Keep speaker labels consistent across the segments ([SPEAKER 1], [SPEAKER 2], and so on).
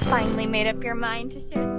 [SPEAKER 1] Finally made up your mind to share.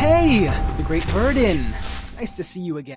[SPEAKER 2] Hey, the Great Burden! Nice to see you again.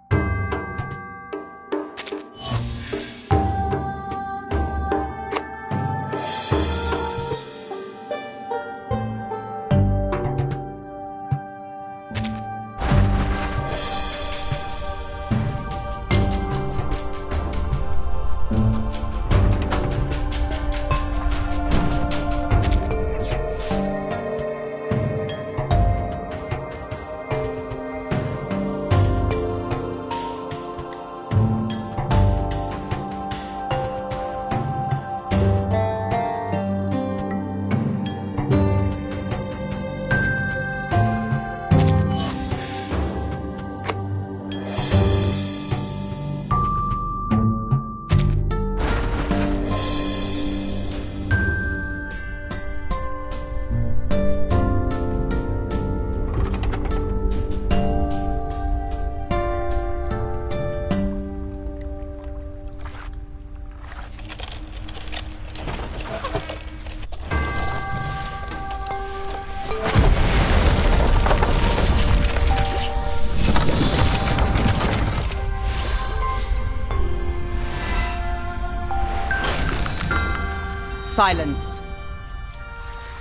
[SPEAKER 2] Silence.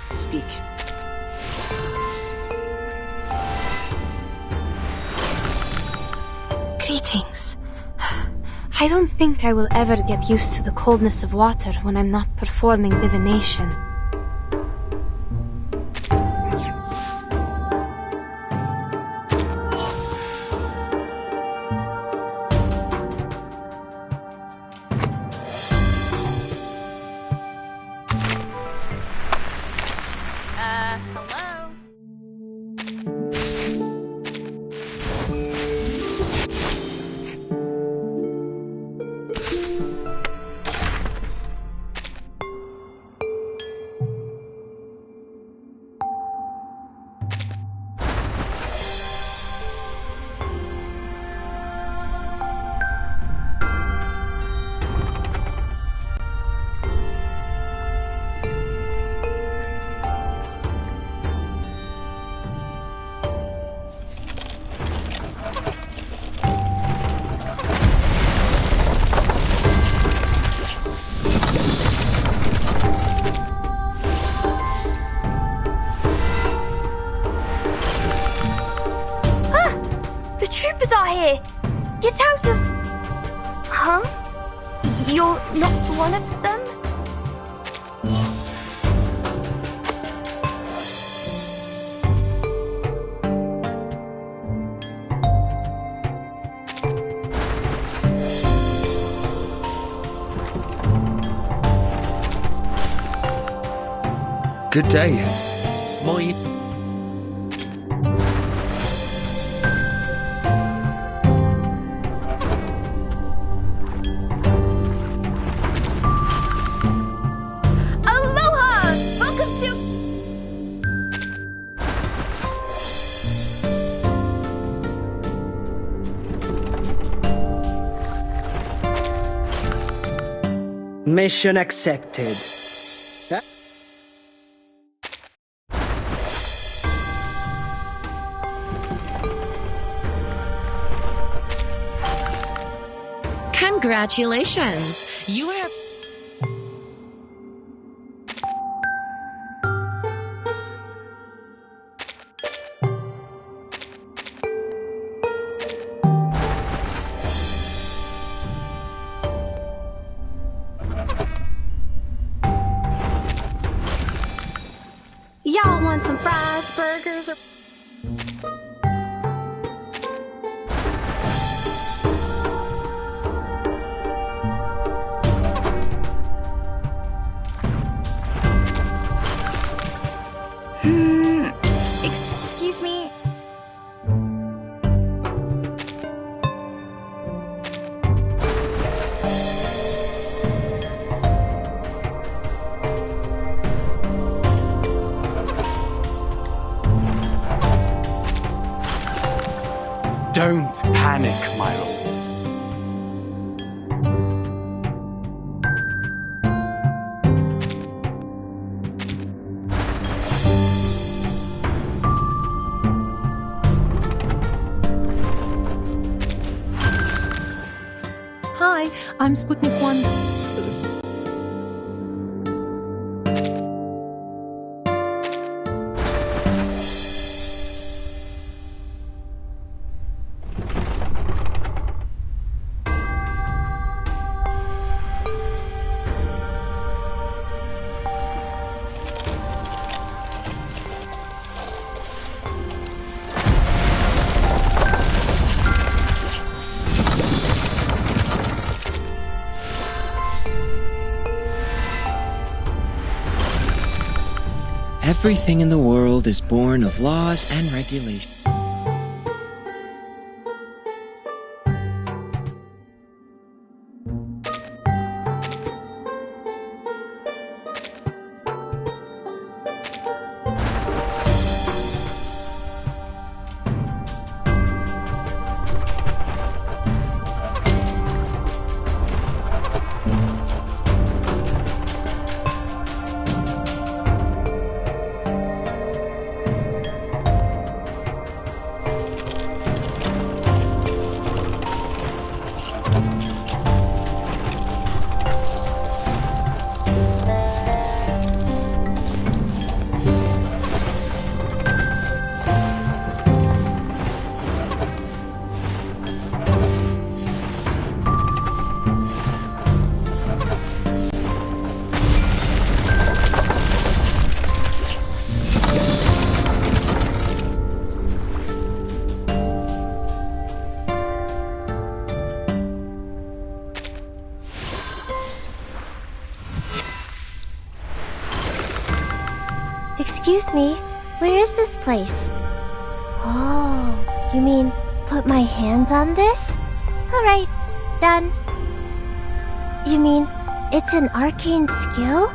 [SPEAKER 2] Speak.
[SPEAKER 3] Greetings. I don't think I will ever get used to the coldness of water when I'm not performing divination.
[SPEAKER 1] Hello?
[SPEAKER 3] The troopers are here! Get out of... Huh? You're not one of them?
[SPEAKER 4] Good day. My...
[SPEAKER 3] Aloha! Welcome to...
[SPEAKER 2] Mission accepted.
[SPEAKER 5] Congratulations! You have...
[SPEAKER 3] Y'all want some fries, burgers, or... Excuse me?
[SPEAKER 2] Don't panic, my lord.
[SPEAKER 5] Hi, I'm Sputnik 1's...
[SPEAKER 6] Everything in the world is born of laws and regulations.
[SPEAKER 7] Excuse me, where is this place? Oh, you mean put my hands on this? Alright, done. You mean it's an arcane skill?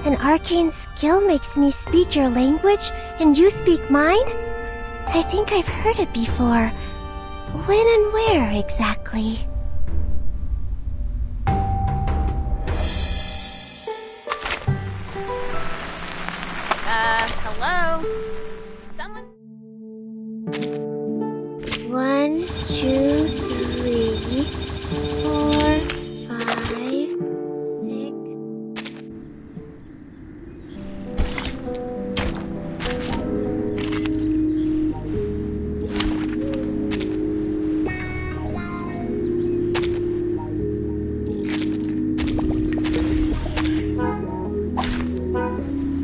[SPEAKER 7] An arcane skill makes me speak your language and you speak mine? I think I've heard it before. When and where exactly?
[SPEAKER 1] Hello? Someone?
[SPEAKER 7] 1, 2, 3, 4, 5, 6.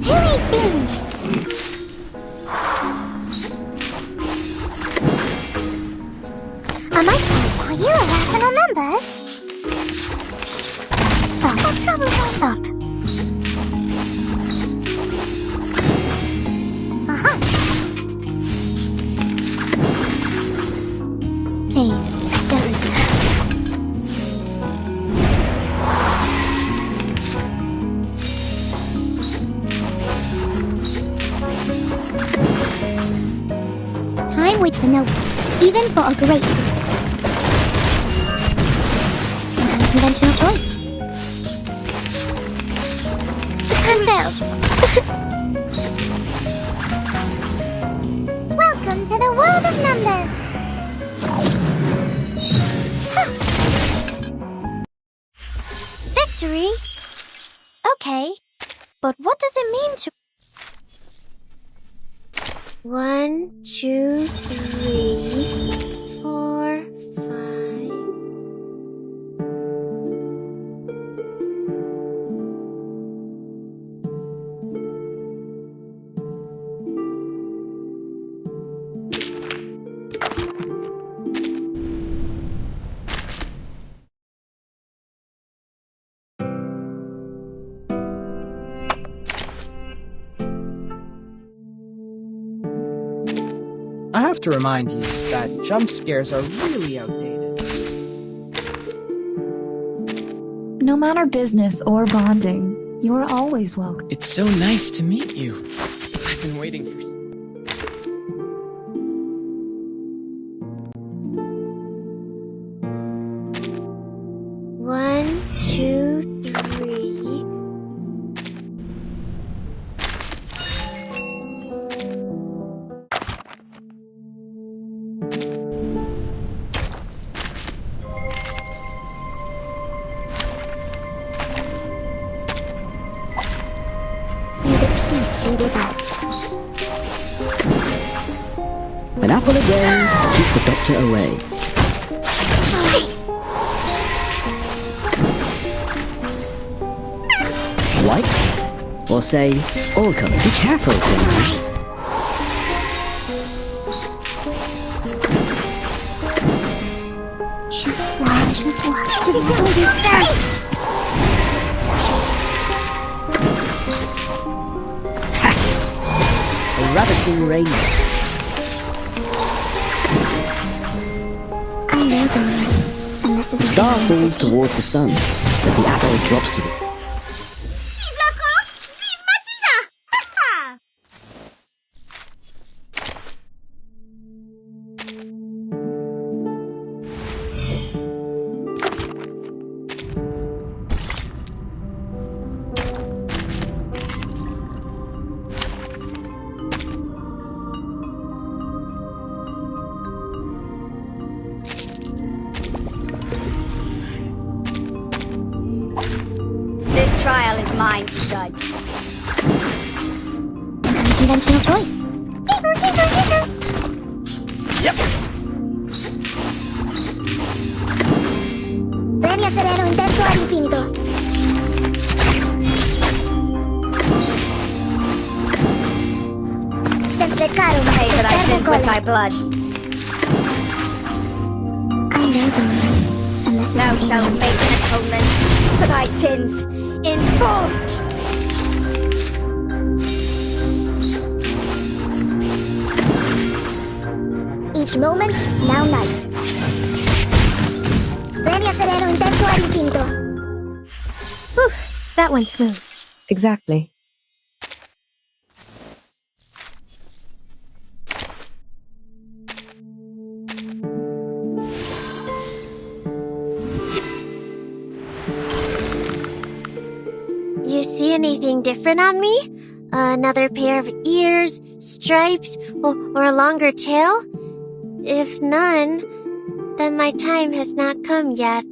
[SPEAKER 7] Who ate beans? Am I supposed to call you irrational numbers? Stop. Stop. Uh-huh. Please, don't listen. Time waits for no one, even for a great unconventional choice. I failed. Welcome to the world of numbers. Victory? Okay, but what does it mean to... 1, 2, 3, 4, 5.
[SPEAKER 2] I have to remind you that jump scares are really outdated.
[SPEAKER 5] No matter business or bonding, you are always welcome.
[SPEAKER 6] It's so nice to meet you. I've been waiting for...
[SPEAKER 7] 1, 2, 3. May the peace be with us.
[SPEAKER 8] An apple a day keeps the doctor away. White? Or say, all color. Be careful, Quinn. A ravishing rainbow.
[SPEAKER 7] I know the moon, and this is
[SPEAKER 8] The star falls towards the sun as the apple drops to the...
[SPEAKER 1] Vive la France! Vive Matilda! Ha ha! This trial is mine to judge.
[SPEAKER 7] an unconventional choice. Premio sereno intenso all'infinito. Sempre caro, ma
[SPEAKER 1] Pay for thy sins with my blood.
[SPEAKER 7] I know the moon, and this is
[SPEAKER 1] Thou
[SPEAKER 7] an
[SPEAKER 1] shalt
[SPEAKER 7] alien
[SPEAKER 1] make
[SPEAKER 7] system.
[SPEAKER 1] an atonement for thy sins in full. Each moment, now night. Premi a sereno intenso all'infinito.
[SPEAKER 3] Whew, that went smooth.
[SPEAKER 9] Exactly.
[SPEAKER 7] You see anything different on me? Another pair of ears, stripes, or a longer tail? If none, then my time has not come yet.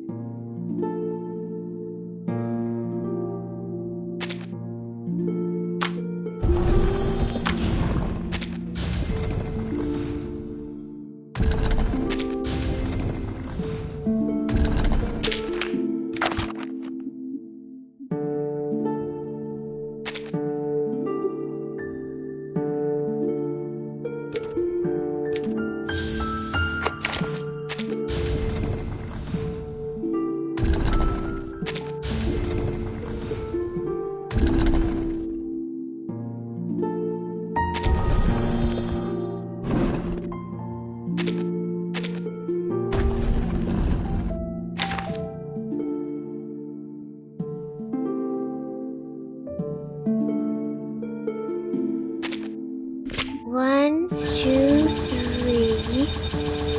[SPEAKER 7] One, two, three,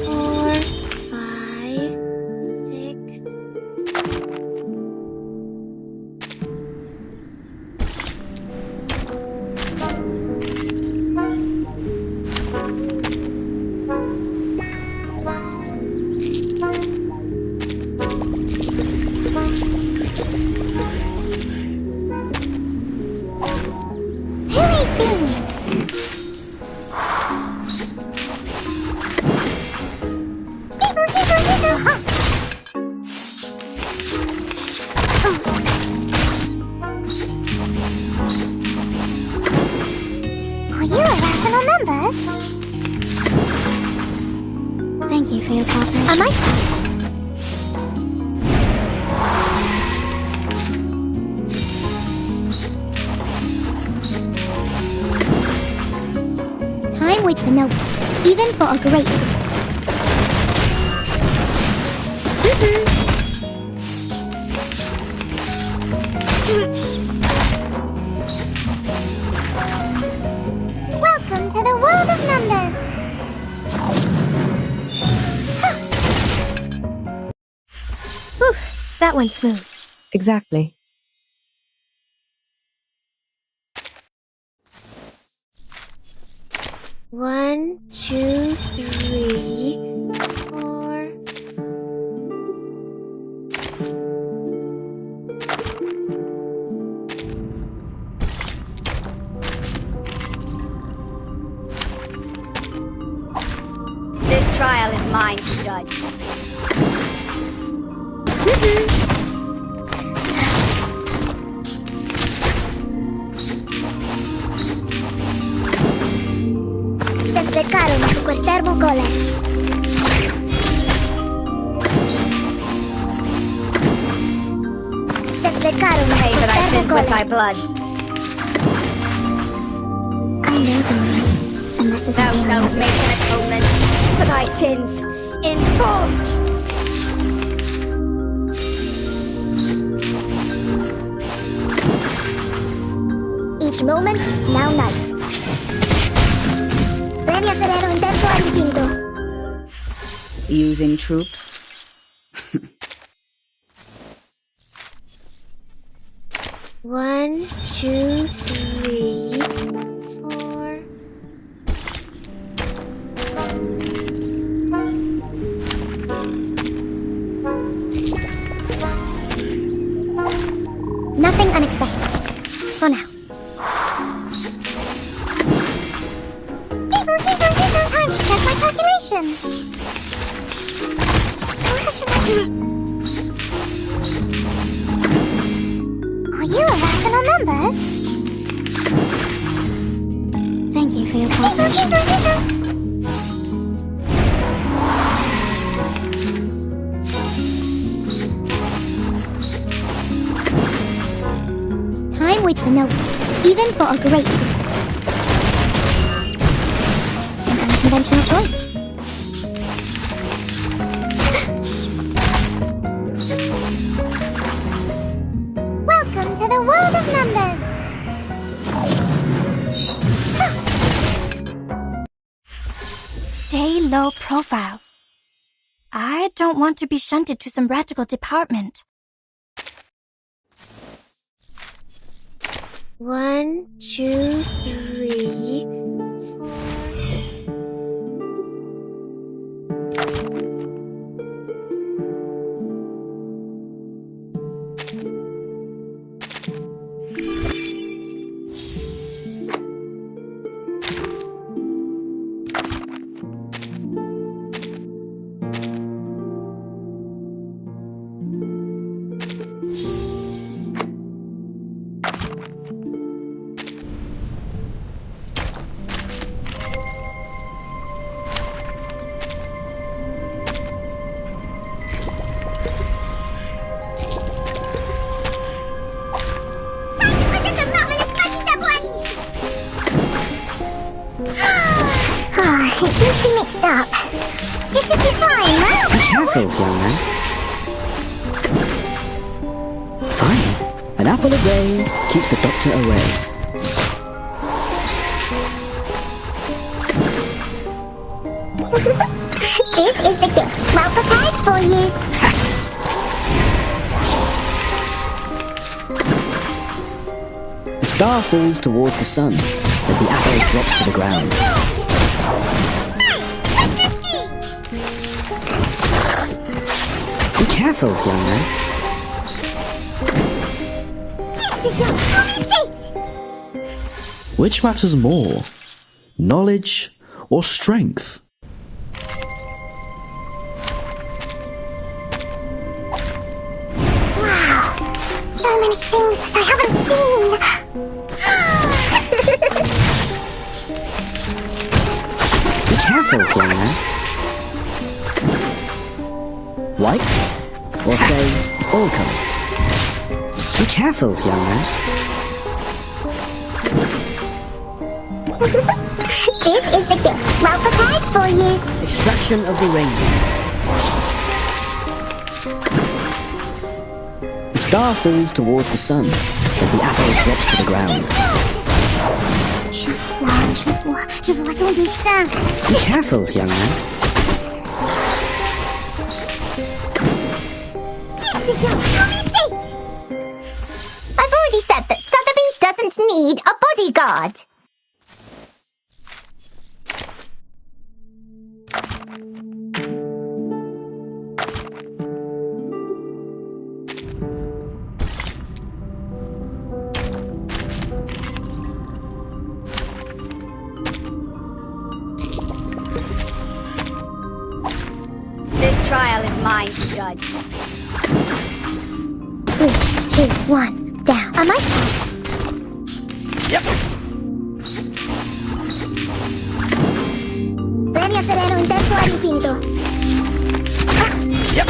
[SPEAKER 7] 4, 5, 6.
[SPEAKER 1] Who ate these? Are you irrational numbers? Thank you for your cooperation. Am I? Time waits for no one, even for a great. Welcome to the world of numbers.
[SPEAKER 3] Whew, that went smooth.
[SPEAKER 9] Exactly.
[SPEAKER 7] One, two, three, 4.
[SPEAKER 1] This trial is mine to judge. Se acercarono su quest'ermo golem. Se acercarono su quest'ermo golem.
[SPEAKER 10] blood.
[SPEAKER 1] I know the man, and this is
[SPEAKER 10] Thou
[SPEAKER 1] how
[SPEAKER 10] shalt make an atonement for thy sins in full.
[SPEAKER 1] Each moment, now night. Premi a sereno intenso all'infinito.
[SPEAKER 9] Using troops.
[SPEAKER 7] One, two, three, 4.
[SPEAKER 1] Nothing unexpected. For now. Time to check my calculations. Where should I be? Are you irrational numbers? Thank you for your cooperation. Time waits for no one, even for a great. An unconventional choice. low profile. I don't want to be shunted to some radical department.
[SPEAKER 7] 1, 2, 3, 4.
[SPEAKER 10] Mixed up. You should be fine, right?
[SPEAKER 8] Be careful, young man. Fine. An apple a day keeps the doctor away.
[SPEAKER 10] This is the gift. Well prepared for you.
[SPEAKER 8] The star falls towards the sun as the apple drops to the ground. Be careful, young man.
[SPEAKER 11] Which matters more, knowledge or strength?
[SPEAKER 10] Wow, so many things that I haven't seen.
[SPEAKER 8] Be careful, young man. White, or say, all colours. Be careful, young man.
[SPEAKER 10] This is the gift. Well prepared for you.
[SPEAKER 8] Extraction of the rainbow. The star falls towards the sun as the apple drops to the ground.
[SPEAKER 10] Je vois ton destin.
[SPEAKER 8] Be careful, young man.
[SPEAKER 10] I've already said that Sotheby's doesn't need a bodyguard.
[SPEAKER 1] This trial is mine to judge.
[SPEAKER 10] 3, 2, 1, down. Am I supposed?
[SPEAKER 11] Yep.
[SPEAKER 10] Premio sereno intenso all'infinito.
[SPEAKER 11] Yep.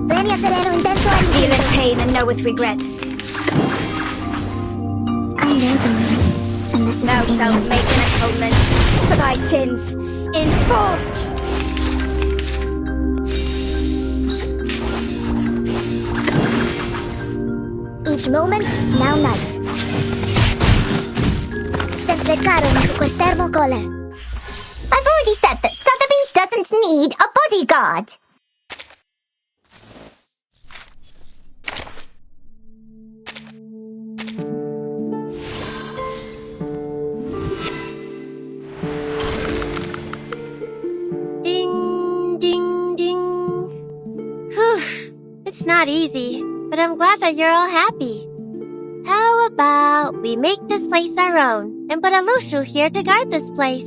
[SPEAKER 10] Premio sereno intenso
[SPEAKER 1] Feel
[SPEAKER 10] all'infinito.
[SPEAKER 1] in pain and know with regret.
[SPEAKER 10] I know the meaning, and this is
[SPEAKER 1] Thou
[SPEAKER 10] an
[SPEAKER 1] shalt
[SPEAKER 10] alien
[SPEAKER 1] make
[SPEAKER 10] system.
[SPEAKER 1] an atonement for thy sins in full.
[SPEAKER 10] Each moment, now night. Sempre caro su quest'ermo cole. I've already said that Sotheby's doesn't need a bodyguard.
[SPEAKER 7] Ding, ding, ding. Whew. It's not easy, but I'm glad that you're all happy. How about we make this place our own and put a Lushu here to guard this place?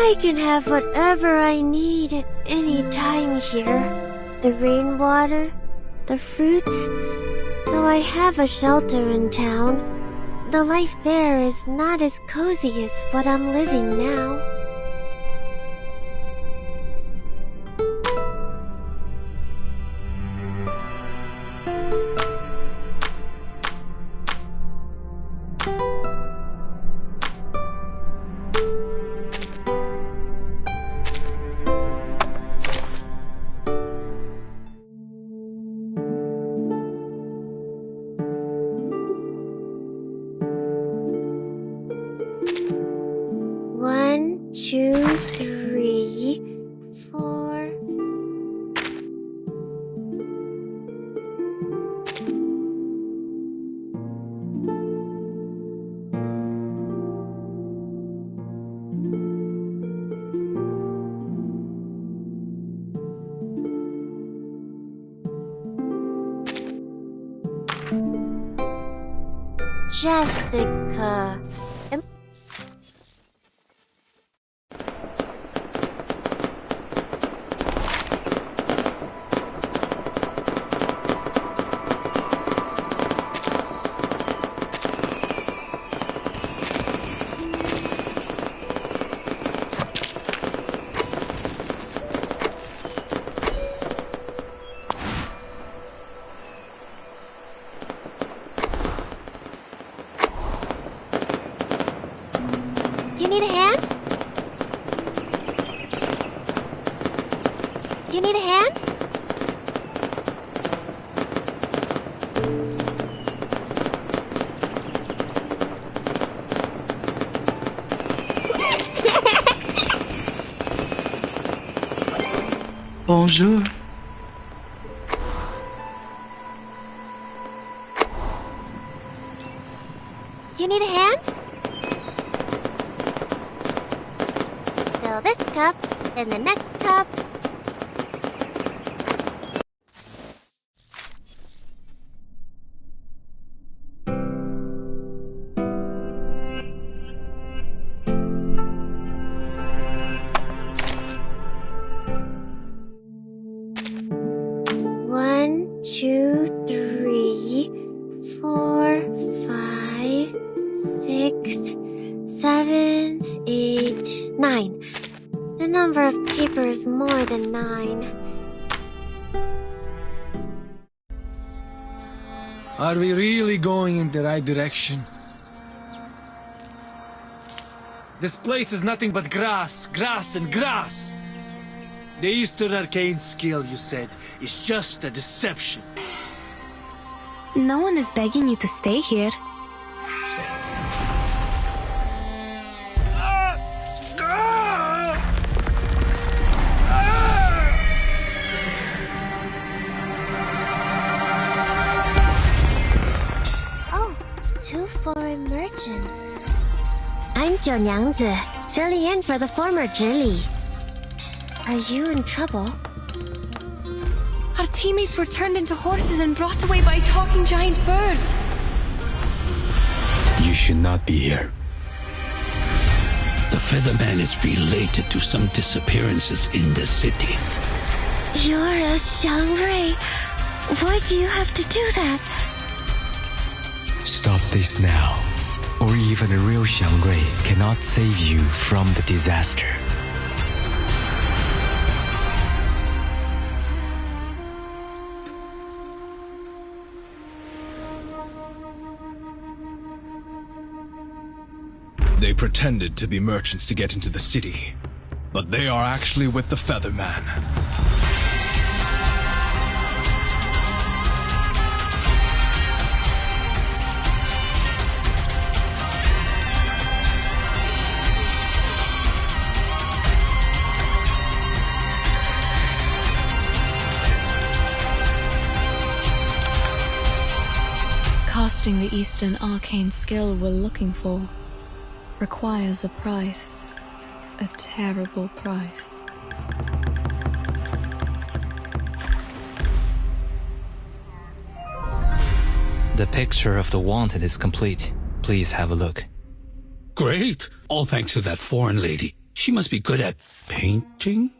[SPEAKER 7] I can have whatever I need at any time here. The rainwater, the fruits. Though I have a shelter in town, the life there is not as cozy as what I'm living now. Jessica. Do you need a hand? Do you need a hand?
[SPEAKER 12] Bonjour.
[SPEAKER 7] Do you need a hand? Fill this cup, then the next cup. One, two, three, 4, 5, 6, 7, 8, 9. The number of paper is more than 9.
[SPEAKER 4] Are we really going in the right direction? This place is nothing but grass, grass and grass. The Eastern arcane skill, you said, is just a deception.
[SPEAKER 3] No one is begging you to stay here.
[SPEAKER 7] Oh, 2 foreign merchants. I'm Jiu Nyangzi, filling in for the former Zhili. Are you in trouble?
[SPEAKER 3] Our teammates were turned into horses and brought away by a talking giant bird.
[SPEAKER 13] You should not be here.
[SPEAKER 14] The Featherman is related to some disappearances in the city.
[SPEAKER 7] You're a Xiangrui. Why do you have to do that?
[SPEAKER 13] Stop this now, or even a real Xiangrui cannot save you from the disaster.
[SPEAKER 15] They pretended to be merchants to get into the city, but they are actually with the Featherman.
[SPEAKER 16] Casting the Eastern arcane skill we're looking for requires a price. A terrible price.
[SPEAKER 17] The picture of the wanted is complete. Please have a look.
[SPEAKER 14] Great! All thanks to that foreign lady. She must be good at painting?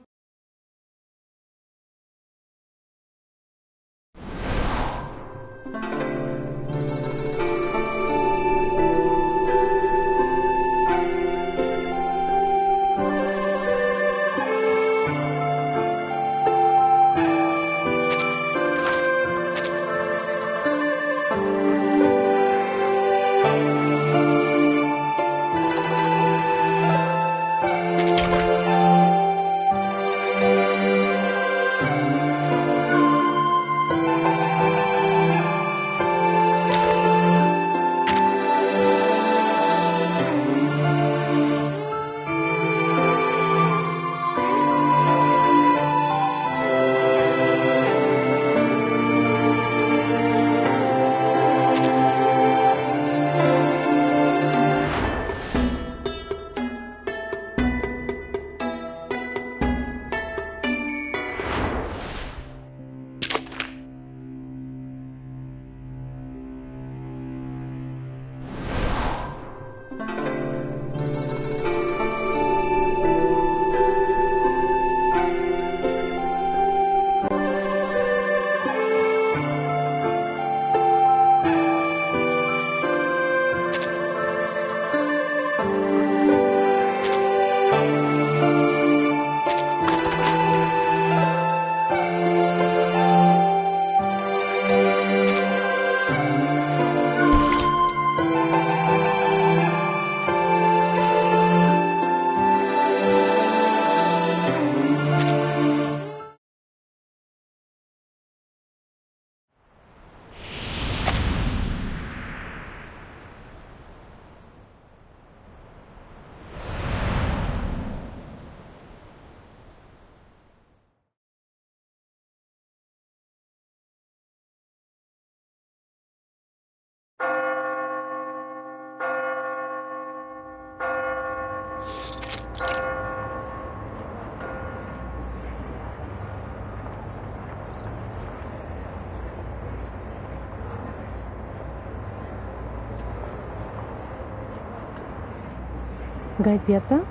[SPEAKER 12] Газета?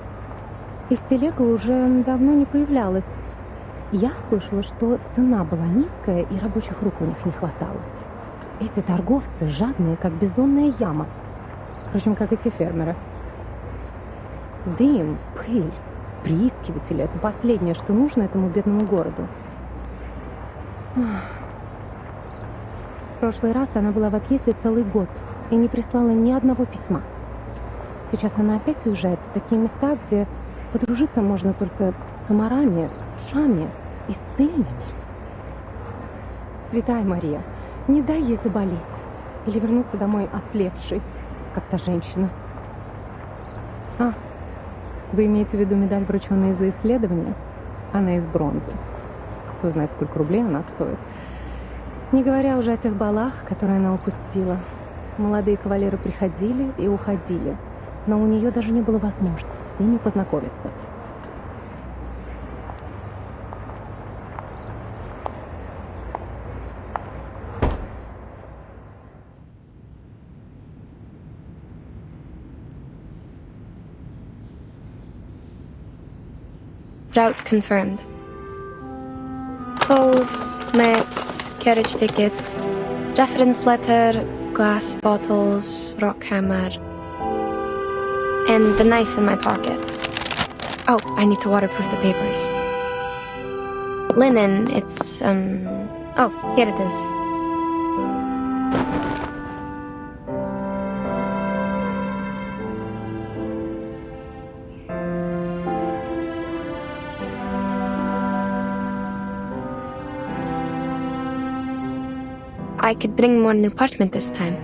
[SPEAKER 12] Их телега уже давно не появлялась. Я слышала, что цена была низкая и рабочих рук у них не хватало. Эти торговцы жадные, как бездонная яма. Впрочем, как и те фермеры. Дым, пыль, приискиватели — это последнее, что нужно этому бедному городу. В прошлый раз она была в отъезде целый год и не прислала ни одного письма. Сейчас она опять уезжает в такие места, где подружиться можно только с комарами, шами и ссыльными. Святая Мария, не дай ей заболеть или вернуться домой ослепшей, как та женщина. А, вы имеете в виду медаль, врученную за исследование? Она из бронзы. Кто знает, сколько рублей она стоит. Не говоря уже о тех балах, которые она упустила. Молодые кавалеры приходили и уходили, но у нее даже не было возможности с ними познакомиться.
[SPEAKER 3] Route confirmed. Clothes, maps, carriage ticket, reference letter, glass bottles, rock hammer, and the knife in my pocket. Oh, I need to waterproof the papers. Linen, it's, oh, here it is. I could bring more new parchment this time.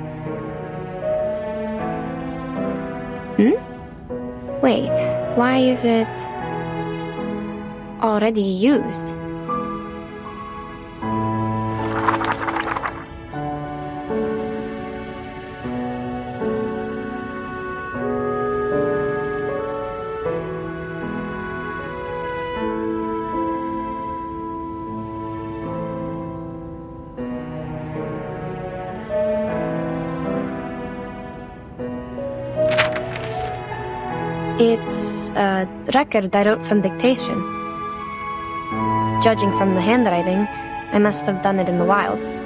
[SPEAKER 3] Wait, why is it already used? It's a record I wrote from dictation. Judging from the handwriting, I must have done it in the wilds.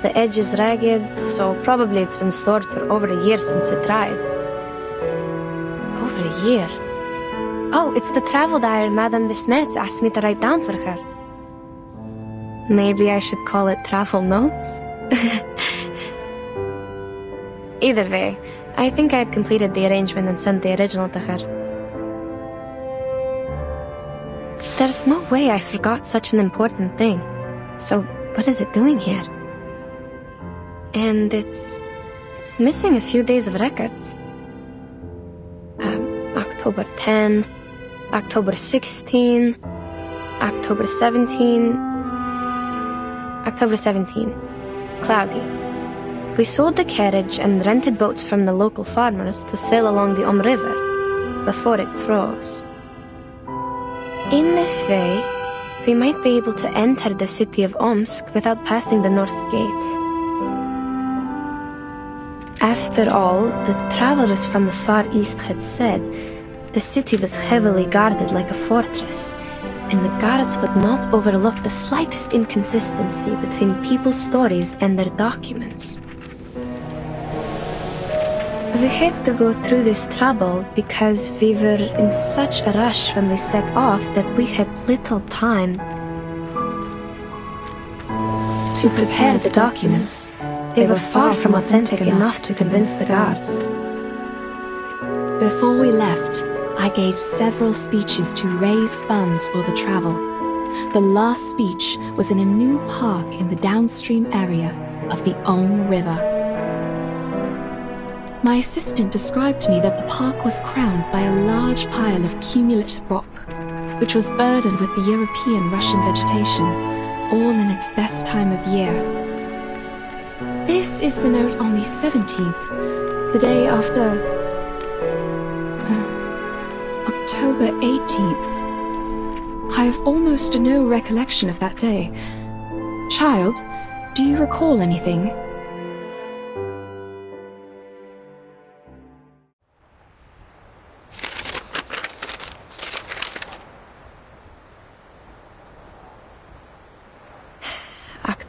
[SPEAKER 3] The edge is ragged, so probably it's been stored for over a year since it dried. Over a year? Oh, it's the travel diary Madame Besmertz asked me to write down for her. Maybe I should call it travel notes? Either way, I think I had completed the arrangement and sent the original to her. There's no way I forgot such an important thing. So, what is it doing here? And it's missing a few days of records. October 10, October 16, October 17, October 17. Cloudy. We sold the carriage and rented boats from the local farmers to sail along the River before it froze. In this way, we might be able to enter the city of Omsk without passing the North Gate. After all, the travelers from the Far East had said the city was heavily guarded like a fortress, and the guards would not overlook the slightest inconsistency between people's stories and their documents. We had to go through this trouble because we were in such a rush when we set off that we had little time to prepare the documents. They were far from authentic enough to convince the guards.
[SPEAKER 18] Before we left, I gave several speeches to raise funds for the travel. The last speech was in a new park in the downstream area of the River. My assistant described to me that the park was crowned by a large pile of cumulative rock, which was burdened with the European Russian vegetation, all in its best time of year. This is the note on the 17th, the day after October 18th. I have almost no recollection of that day. Child, do you recall anything?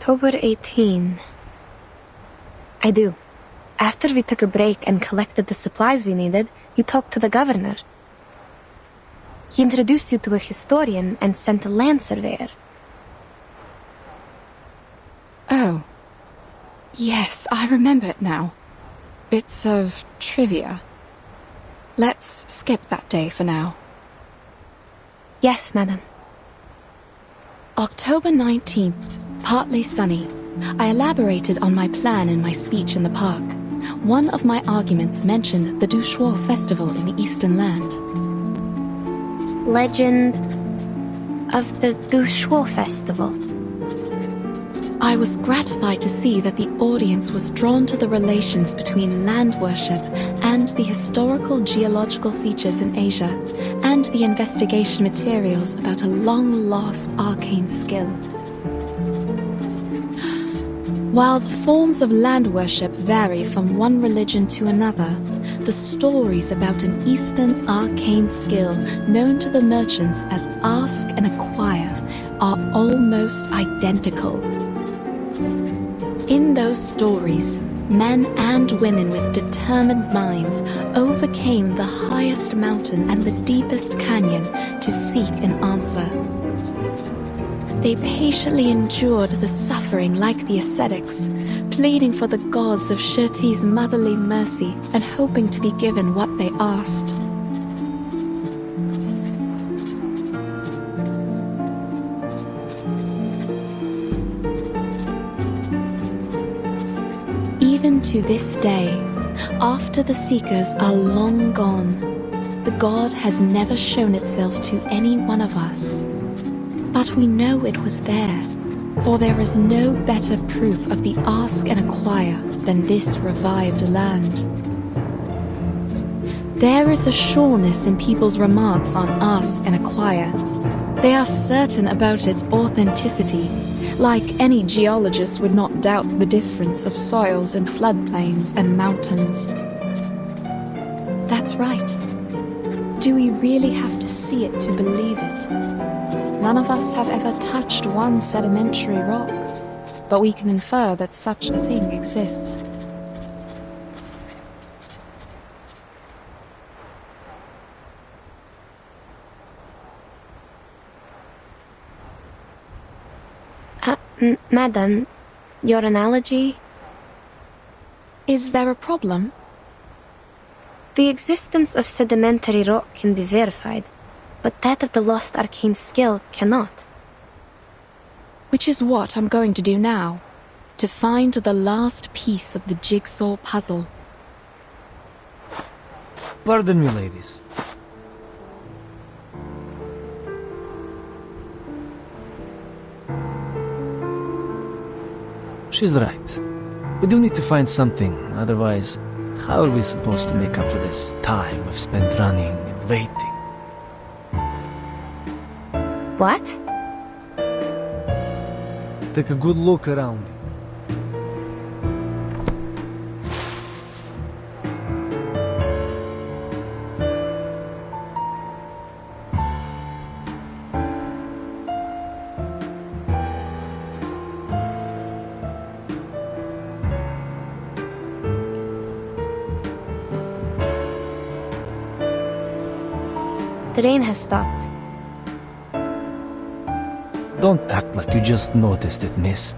[SPEAKER 3] October 18. I do. After we took a break and collected the supplies we needed, you talked to the governor. He introduced you to a historian and sent a land surveyor.
[SPEAKER 18] Oh. Yes, I remember it now. Bits of trivia. Let's skip that day for now.
[SPEAKER 3] Yes, madam.
[SPEAKER 18] October 19th, partly sunny. I elaborated on my plan in my speech in the park. One of my arguments mentioned the Shuori festival in the Eastern Land.
[SPEAKER 3] Legend of the Shuori festival.
[SPEAKER 18] I was gratified to see that the audience was drawn to the relations between land worship and the historical geological features in Asia, and the investigation materials about a long-lost arcane skill. While the forms of land worship vary from one religion to another, the stories about an Eastern arcane skill known to the merchants as Ask and Acquire are almost identical. In those stories, men and women with determined minds overcame the highest mountain and the deepest canyon to seek an answer. They patiently endured the suffering like the ascetics, pleading for the gods of Shuori's motherly mercy and hoping to be given what they asked. Even to this day, after the seekers are long gone, the god has never shown itself to any one of us. But we know it was there, for there is no better proof of the Ask and Acquire than this revived land. There is a sureness in people's remarks on Ask and Acquire. They are certain about its authenticity, like any geologist would not doubt the difference of soils and floodplains and mountains. That's right. Do we really have to see it to believe it? None of us have ever touched one sedimentary rock, but we can infer that such a thing exists.
[SPEAKER 3] Madam, your analogy?
[SPEAKER 18] Is there a problem?
[SPEAKER 3] The existence of sedimentary rock can be verified, but that of the lost arcane skill cannot.
[SPEAKER 18] Which is what I'm going to do now, to find the last piece of the jigsaw puzzle.
[SPEAKER 2] Pardon me, ladies. She's right. We do need to find something, otherwise, how are we supposed to make up for this time we've spent running and waiting?
[SPEAKER 3] What?
[SPEAKER 2] Take a good look around you.
[SPEAKER 3] The rain has stopped.
[SPEAKER 2] Don't act like you just noticed it, miss.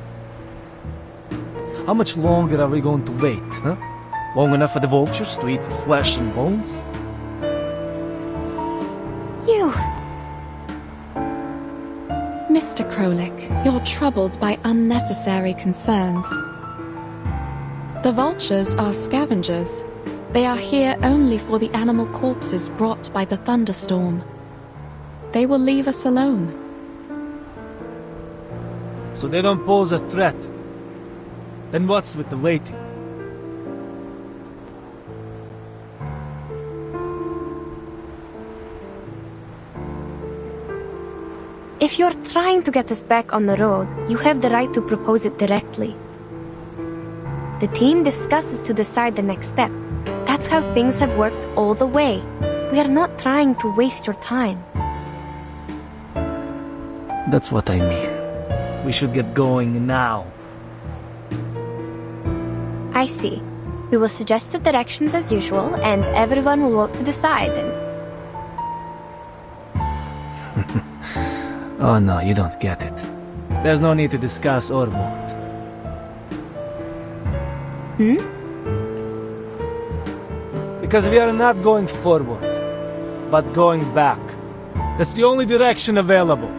[SPEAKER 2] How much longer are we going to wait, huh? Long enough for the vultures to eat the flesh and bones?
[SPEAKER 18] You! Mr. Krolik, you're troubled by unnecessary concerns. The vultures are scavengers. They are here only for the animal corpses brought by the thunderstorm. They will leave us alone.
[SPEAKER 2] So they don't pose a threat. Then what's with the waiting?
[SPEAKER 3] If you're trying to get us back on the road, you have the right to propose it directly. The team discusses to decide the next step. That's how things have worked all the way. We are not trying to waste your time.
[SPEAKER 2] That's what I mean. We should get going now.
[SPEAKER 3] I see. We will suggest the directions as usual, and everyone will vote to decide.
[SPEAKER 2] Oh no, you don't get it. There's no need to discuss or vote. Because we are not going forward, but going back. That's the only direction available.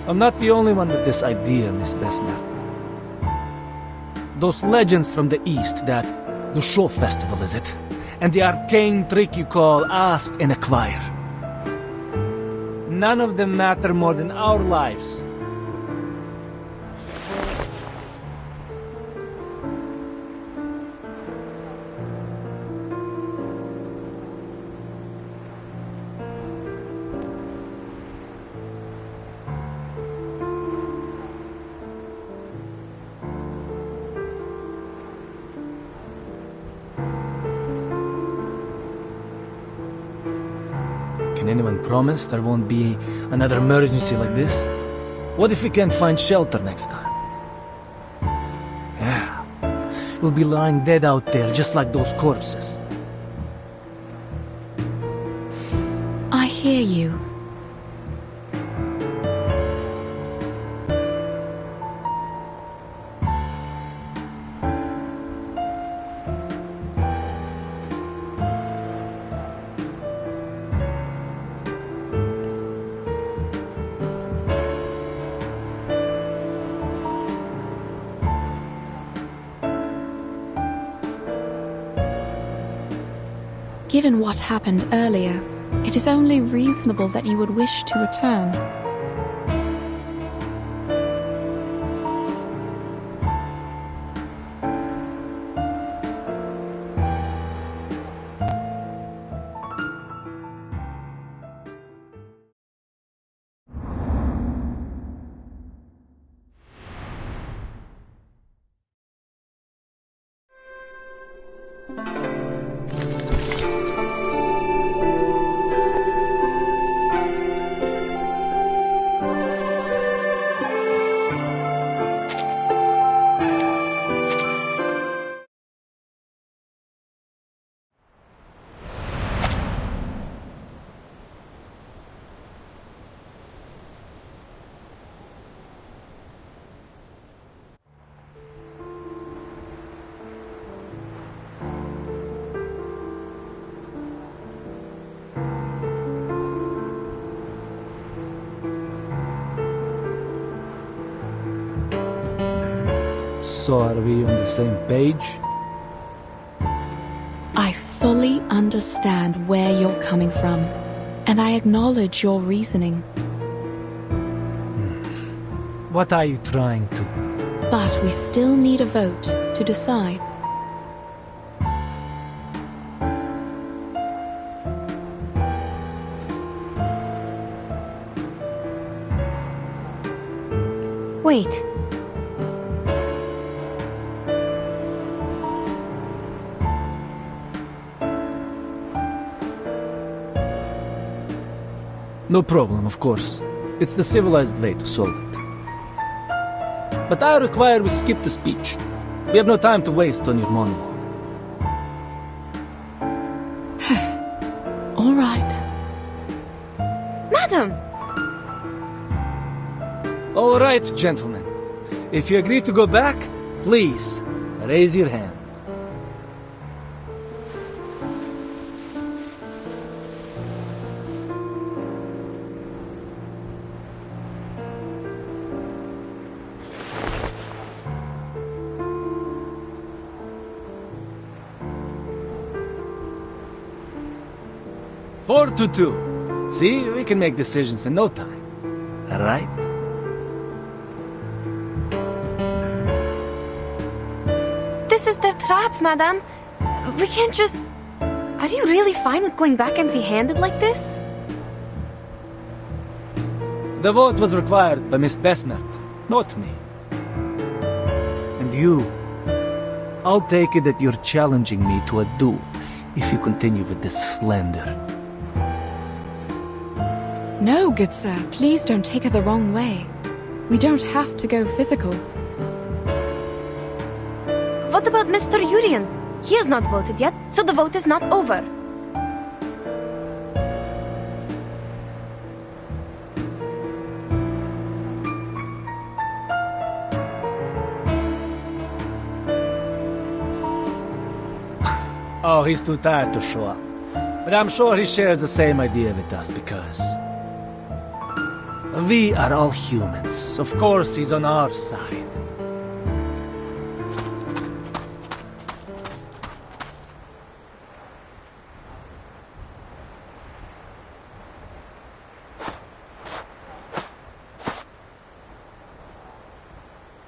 [SPEAKER 2] I'm not the only one with this idea, Miss Besmer. Those legends from the East, that the show festival, is it? And the arcane trick you call ask and acquire. None of them matter more than our lives. Can anyone promise there won't be another emergency like this? What if we can't find shelter next time? Yeah, we'll be lying dead out there just like those corpses.
[SPEAKER 18] I hear you. Given what happened earlier, it is only reasonable that you would wish to return.
[SPEAKER 2] So are we on the same page?
[SPEAKER 18] I fully understand where you're coming from, and I acknowledge your reasoning.
[SPEAKER 2] What are you trying to...
[SPEAKER 18] But we still need a vote to decide.
[SPEAKER 3] Wait.
[SPEAKER 2] No problem, of course. It's the civilized way to solve it. But I require we skip the speech. We have no time to waste on your monologue.
[SPEAKER 18] All right.
[SPEAKER 3] Madam!
[SPEAKER 2] All right, gentlemen. If you agree to go back, please, raise your hand. Four to two. See, we can make decisions in no time. Right?
[SPEAKER 3] This is the trap, madam. We can't just... Are you really fine with going back empty-handed like this?
[SPEAKER 2] The vote was required by Miss Besmert, not me. And you, I'll take it that you're challenging me to a duel if you continue with this slander.
[SPEAKER 18] No, good sir, please don't take it the wrong way. We don't have to go physical.
[SPEAKER 3] What about Mr. Urian? He has not voted yet, so the vote is not over.
[SPEAKER 2] Oh, he's too tired to show up. But I'm sure he shares the same idea with us because we are all humans. Of course, he's on our side.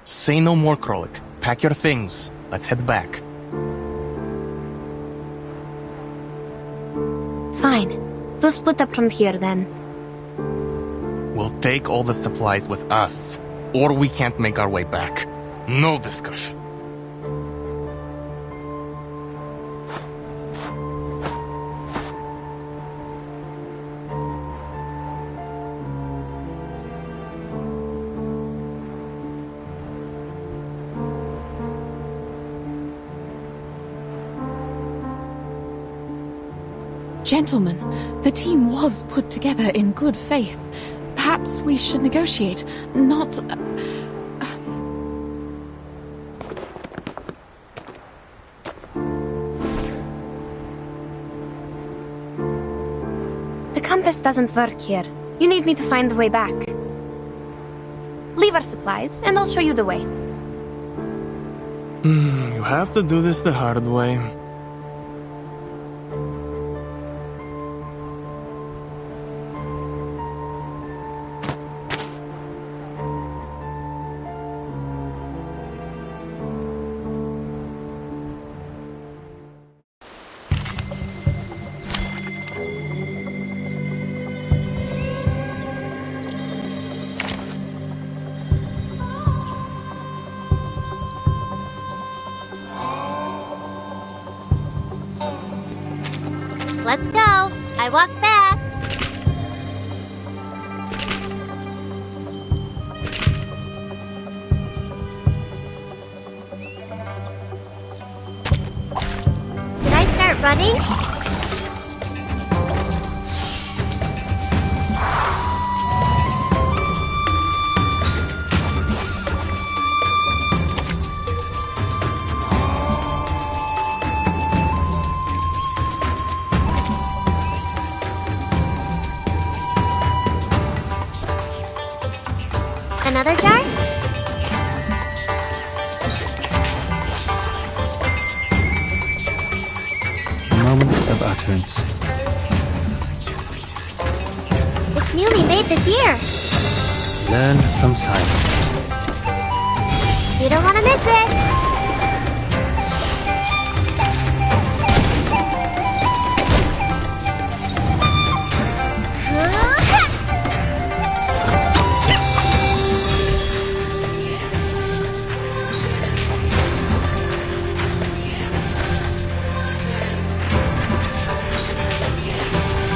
[SPEAKER 19] Say no more, Krolik. Pack your things. Let's head back.
[SPEAKER 3] Fine. We'll split up from here then.
[SPEAKER 19] We'll take all the supplies with us, or we can't make our way back. No discussion.
[SPEAKER 18] Gentlemen, the team was put together in good faith. Perhaps we should negotiate, not...
[SPEAKER 3] The compass doesn't work here. You need me to find the way back. Leave our supplies, and I'll show you the way.
[SPEAKER 19] You have to do this the hard way.
[SPEAKER 10] Let's go. I walk fast. Did I start running? Another jar?
[SPEAKER 2] Moment of utterance.
[SPEAKER 10] It's newly made this year.
[SPEAKER 2] Learn from silence.
[SPEAKER 10] You don't want to miss it.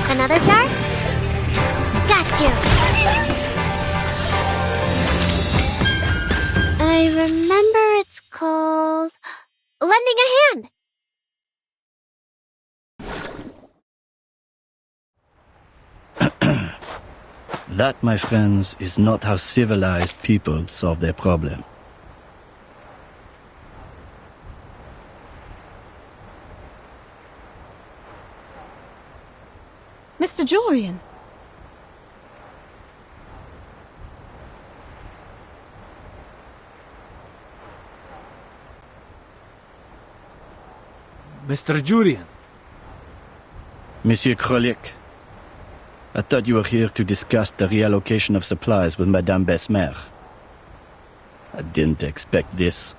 [SPEAKER 10] Another jar? Got you! I remember it's called... lending a hand!
[SPEAKER 11] That, my friends, is not how civilized people solve their problem.
[SPEAKER 18] Mr. Jorian!
[SPEAKER 2] Mr. Jurian.
[SPEAKER 11] Monsieur Krolik, I thought you were here to discuss the reallocation of supplies with Madame Besmer. I didn't expect this.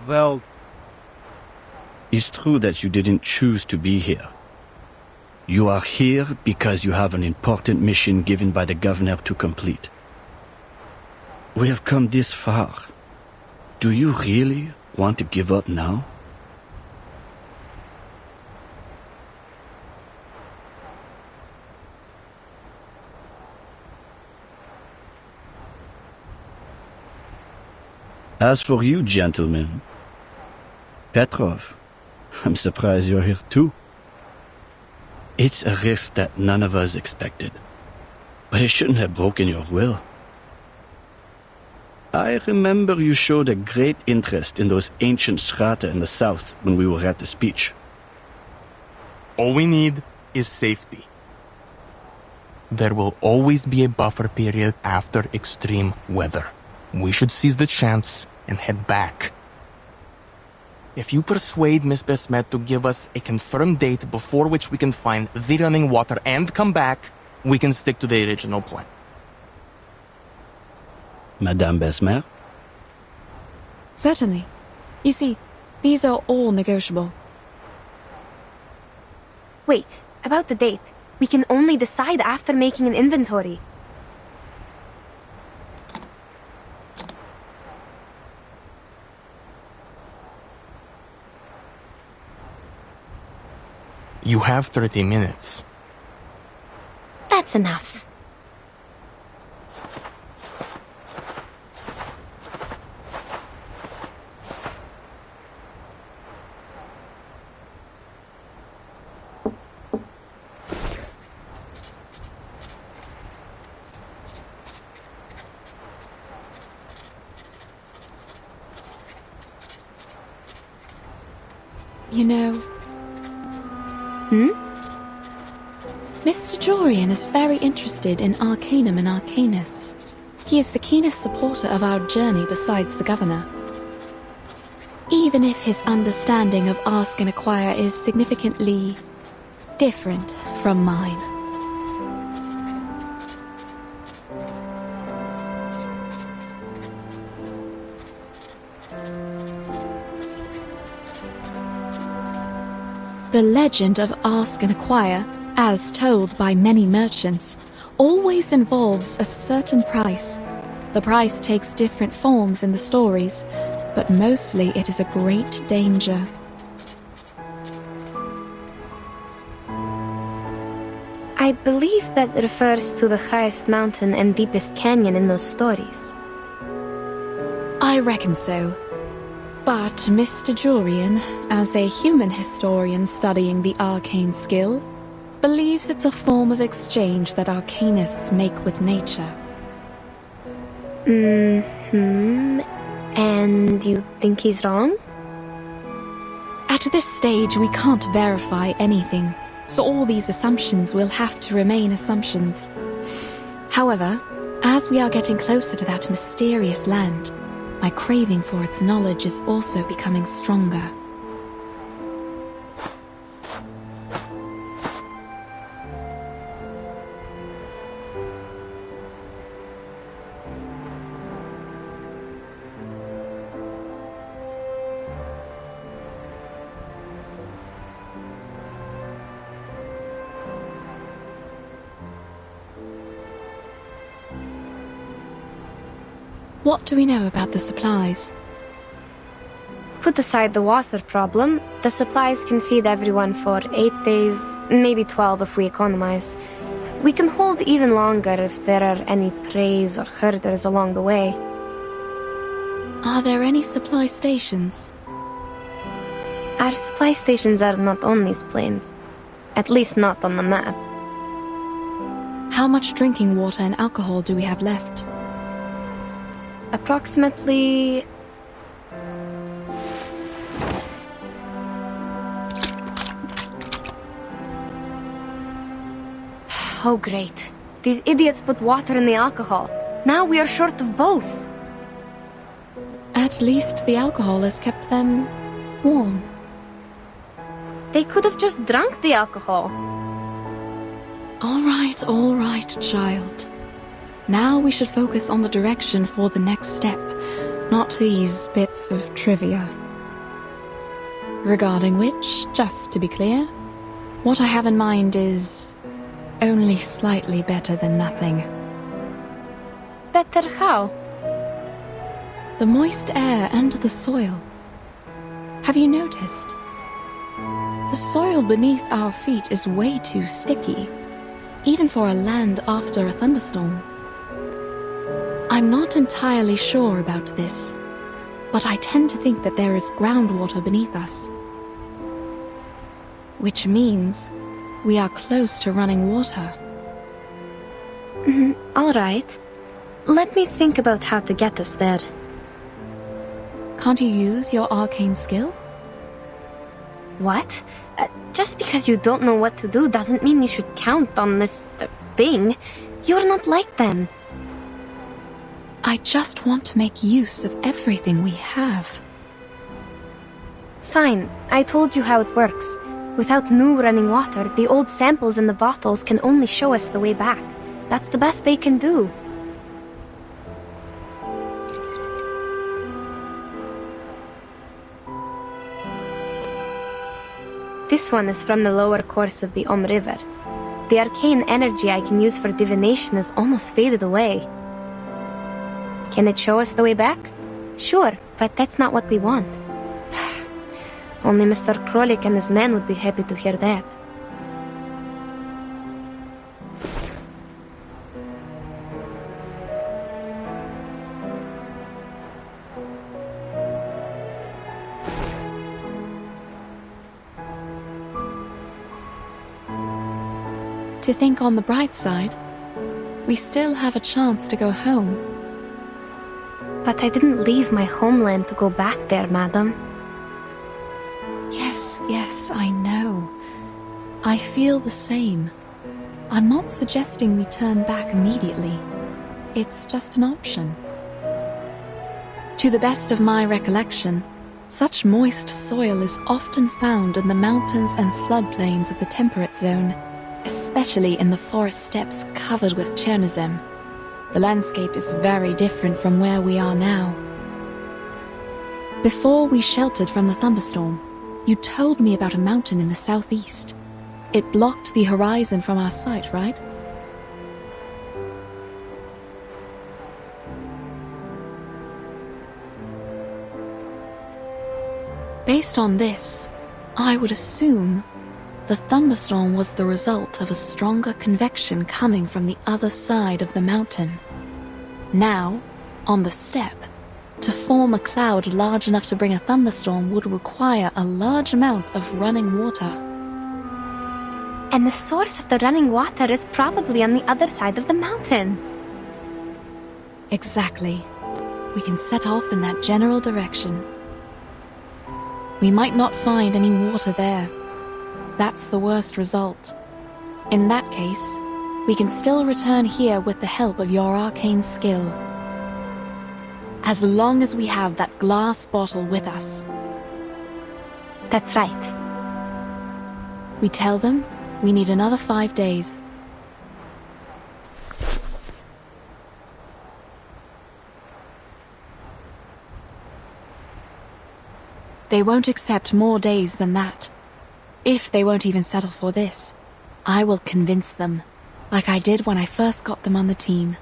[SPEAKER 2] Well...
[SPEAKER 11] It's true that you didn't choose to be here. You are here because you have an important mission given by the governor to complete. We have come this far. Do you really want to give up now? As for you, gentlemen, Petrov, I'm surprised you're here too. It's a risk that none of us expected, but it shouldn't have broken your will. I remember you showed a great interest in those ancient strata in the south when we were at the speech.
[SPEAKER 19] All we need is safety. There will always be a buffer period after extreme weather. We should seize the chance and head back. If you persuade Miss Besmet to give us a confirmed date before which we can find the running water and come back, we can stick to the original plan.
[SPEAKER 11] Madame Besmer?
[SPEAKER 18] Certainly. You see, these are all negotiable.
[SPEAKER 3] Wait, about the date. We can only decide after making an inventory.
[SPEAKER 19] You have 30 minutes.
[SPEAKER 3] That's enough.
[SPEAKER 18] You know... Mr. Jorian is very interested in Arcanum and Arcanists. He is the keenest supporter of our journey besides the governor. Even if his understanding of Ask and Acquire is significantly different from mine. The legend of Ask and Acquire, as told by many merchants, always involves a certain price. The price takes different forms in the stories, but mostly it is a great danger.
[SPEAKER 3] I believe that refers to the highest mountain and deepest canyon in those stories.
[SPEAKER 18] I reckon so. But Mr. Jorian, as a human historian studying the arcane skill, believes it's a form of exchange that arcanists make with nature.
[SPEAKER 3] And you think he's wrong?
[SPEAKER 18] At this stage, we can't verify anything, so all these assumptions will have to remain assumptions. However, as we are getting closer to that mysterious land, my craving for its knowledge is also becoming stronger. What do we know about the supplies?
[SPEAKER 3] Put aside the water problem, the supplies can feed everyone for 8 days, maybe 12 if we economize. We can hold even longer if there are any preys or herders along the way.
[SPEAKER 18] Are there any supply stations?
[SPEAKER 3] Our supply stations are not on these plains. At least not on the map.
[SPEAKER 18] How much drinking water and alcohol do we have left?
[SPEAKER 3] Approximately... Oh great. These idiots put water in the alcohol. Now we are short of both.
[SPEAKER 18] At least the alcohol has kept them warm.
[SPEAKER 3] They could have just drunk the alcohol.
[SPEAKER 18] All right, child. Now we should focus on the direction for the next step, not these bits of trivia. Regarding which, just to be clear, what I have in mind is only slightly better than nothing.
[SPEAKER 3] Better how?
[SPEAKER 18] The moist air and the soil. Have you noticed? The soil beneath our feet is way too sticky, even for a land after a thunderstorm. I'm not entirely sure about this, but I tend to think that there is groundwater beneath us. Which means we are close to running water.
[SPEAKER 3] All right. Let me think about how to get us there.
[SPEAKER 18] Can't you use your arcane skill?
[SPEAKER 3] What? Just because you don't know what to do doesn't mean you should count on this thing. You're not like them.
[SPEAKER 18] I just want to make use of everything we have.
[SPEAKER 3] Fine, I told you how it works. Without new running water, the old samples in the bottles can only show us the way back. That's the best they can do. This one is from the lower course of the River. The arcane energy I can use for divination is almost faded away. Can it show us the way back? Sure, but that's not what we want. Only Mr. Krolik and his men would be happy to hear that.
[SPEAKER 18] To think on the bright side, we still have a chance to go home.
[SPEAKER 3] But I didn't leave my homeland to go back there, madam.
[SPEAKER 18] Yes, I know. I feel the same. I'm not suggesting we turn back immediately. It's just an option. To the best of my recollection, such moist soil is often found in the mountains and floodplains of the temperate zone, especially in the forest steppes covered with Chernozem. The landscape is very different from where we are now. Before we sheltered from the thunderstorm, you told me about a mountain in the southeast. It blocked the horizon from our sight, right? Based on this, I would assume the thunderstorm was the result of a stronger convection coming from the other side of the mountain. Now, on the steppe, to form a cloud large enough to bring a thunderstorm would require a large amount of running water.
[SPEAKER 3] And the source of the running water is probably on the other side of the mountain.
[SPEAKER 18] Exactly. We can set off in that general direction. We might not find any water there. That's the worst result. In that case, we can still return here with the help of your arcane skill. As long as we have that glass bottle with us.
[SPEAKER 3] That's right.
[SPEAKER 18] We tell them we need another 5 days. They won't accept more days than that. If they won't even settle for this, I will convince them, like I did when I first got them on the team.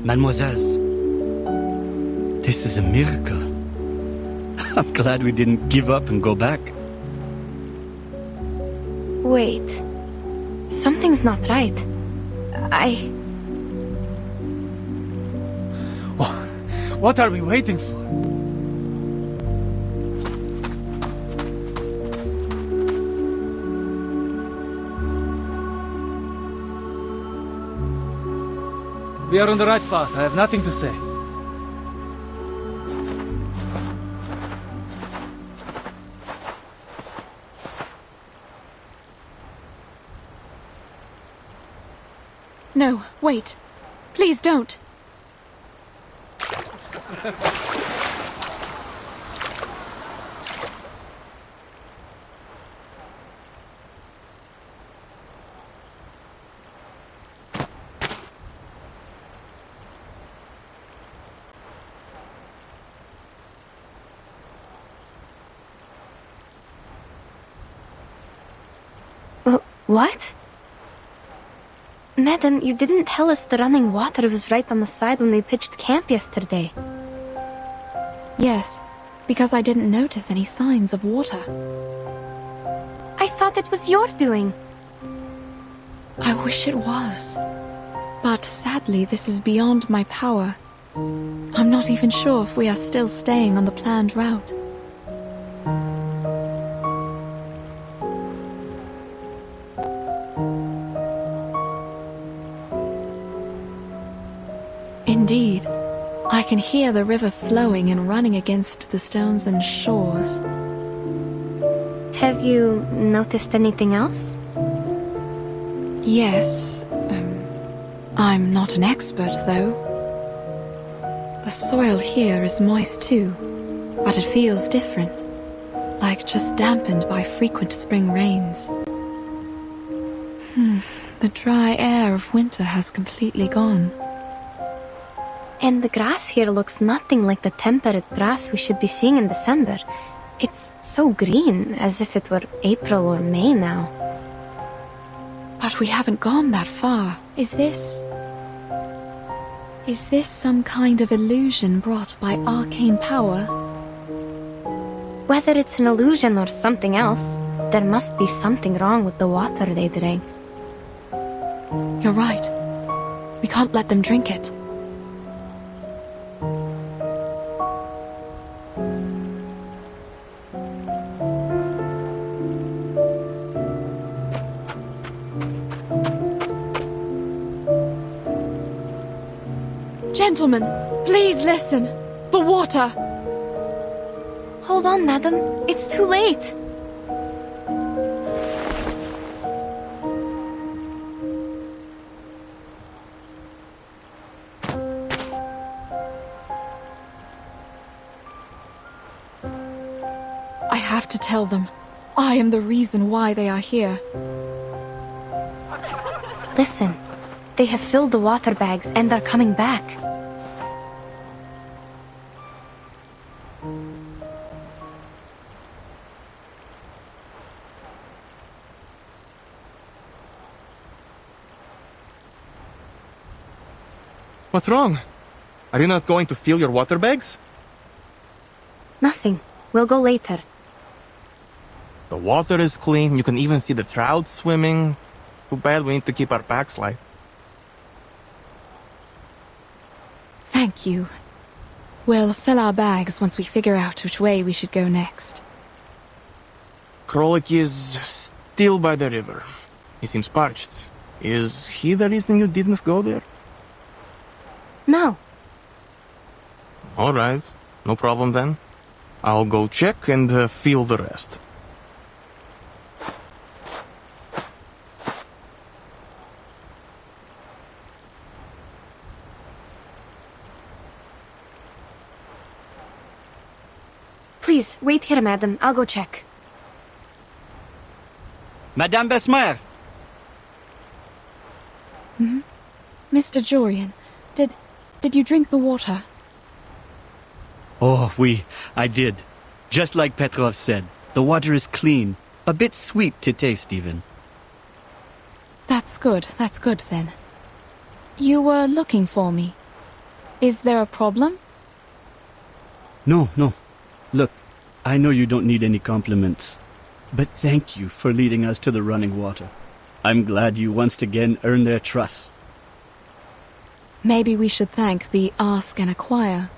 [SPEAKER 11] Mademoiselles, this is a miracle. I'm glad we didn't give up and go back.
[SPEAKER 3] Wait. Something's not right.
[SPEAKER 2] What are we waiting for? We are on the right path. I have nothing to say.
[SPEAKER 16] No, wait. Please don't.
[SPEAKER 3] What? Madam, you didn't tell us the running water was right on the side when we pitched camp yesterday.
[SPEAKER 16] Yes, because I didn't notice any signs of water.
[SPEAKER 3] I thought it was your doing.
[SPEAKER 16] I wish it was. But sadly, this is beyond my power. I'm not even sure if we are still staying on the planned route. Indeed, I can hear the river flowing and running against the stones and shores.
[SPEAKER 3] Have you noticed anything else?
[SPEAKER 16] Yes. I'm not an expert, though. The soil here is moist too, but it feels different, like just dampened by frequent spring rains. The dry air of winter has completely gone.
[SPEAKER 3] And the grass here looks nothing like the temperate grass we should be seeing in December. It's so green, as if it were April or May now.
[SPEAKER 16] But we haven't gone that far. Is this some kind of illusion brought by arcane power?
[SPEAKER 3] Whether it's an illusion or something else, there must be something wrong with the water they drank.
[SPEAKER 16] You're right. We can't let them drink it. Gentlemen, please listen. The water!
[SPEAKER 3] Hold on, madam. It's too late.
[SPEAKER 16] I have to tell them. I am the reason why they are here.
[SPEAKER 3] Listen. They have filled the water bags and are coming back.
[SPEAKER 19] What's wrong? Are you not going to fill your water bags?
[SPEAKER 3] Nothing. We'll go later.
[SPEAKER 19] The water is clean. You can even see the trout swimming. Too bad we need to keep our packs light.
[SPEAKER 16] Thank you. We'll fill our bags once we figure out which way we should go next.
[SPEAKER 19] Krolik is still by the river. He seems parched. Is he the reason you didn't go there?
[SPEAKER 3] No.
[SPEAKER 19] Alright, no problem then. I'll go check and feel the rest.
[SPEAKER 3] Please, wait here, madam. I'll go check.
[SPEAKER 11] Madame Besmer!
[SPEAKER 16] Mr. Jorian, did you drink the water?
[SPEAKER 11] Oh, I did. Just like Petrov said, the water is clean. A bit sweet to taste, even.
[SPEAKER 16] That's good then. You were looking for me. Is there a problem?
[SPEAKER 11] No. Look, I know you don't need any compliments, but thank you for leading us to the running water. I'm glad you once again earned their trust.
[SPEAKER 16] Maybe we should thank the Ask and Acquire.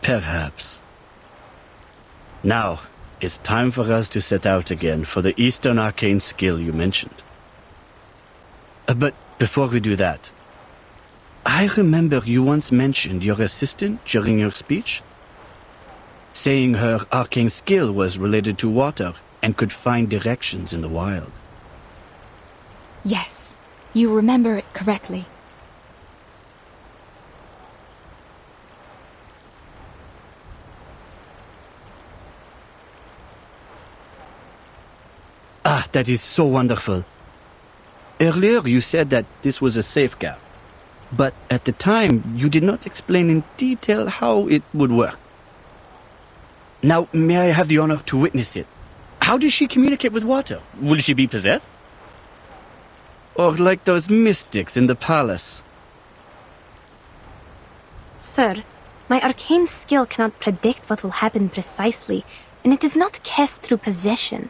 [SPEAKER 11] Perhaps. Now, it's time for us to set out again for the Eastern Arcane skill you mentioned. But before we do that, I remember you once mentioned your assistant during your speech, saying her arcane skill was related to water and could find directions in the wild.
[SPEAKER 16] Yes, you remember it correctly.
[SPEAKER 11] Ah, that is so wonderful. Earlier you said that this was a safe gap, but at the time you did not explain in detail how it would work. Now, may I have the honor to witness it? How does she communicate with water? Will she be possessed? Or like those mystics in the palace?
[SPEAKER 3] Sir, my arcane skill cannot predict what will happen precisely, and it is not cast through possession.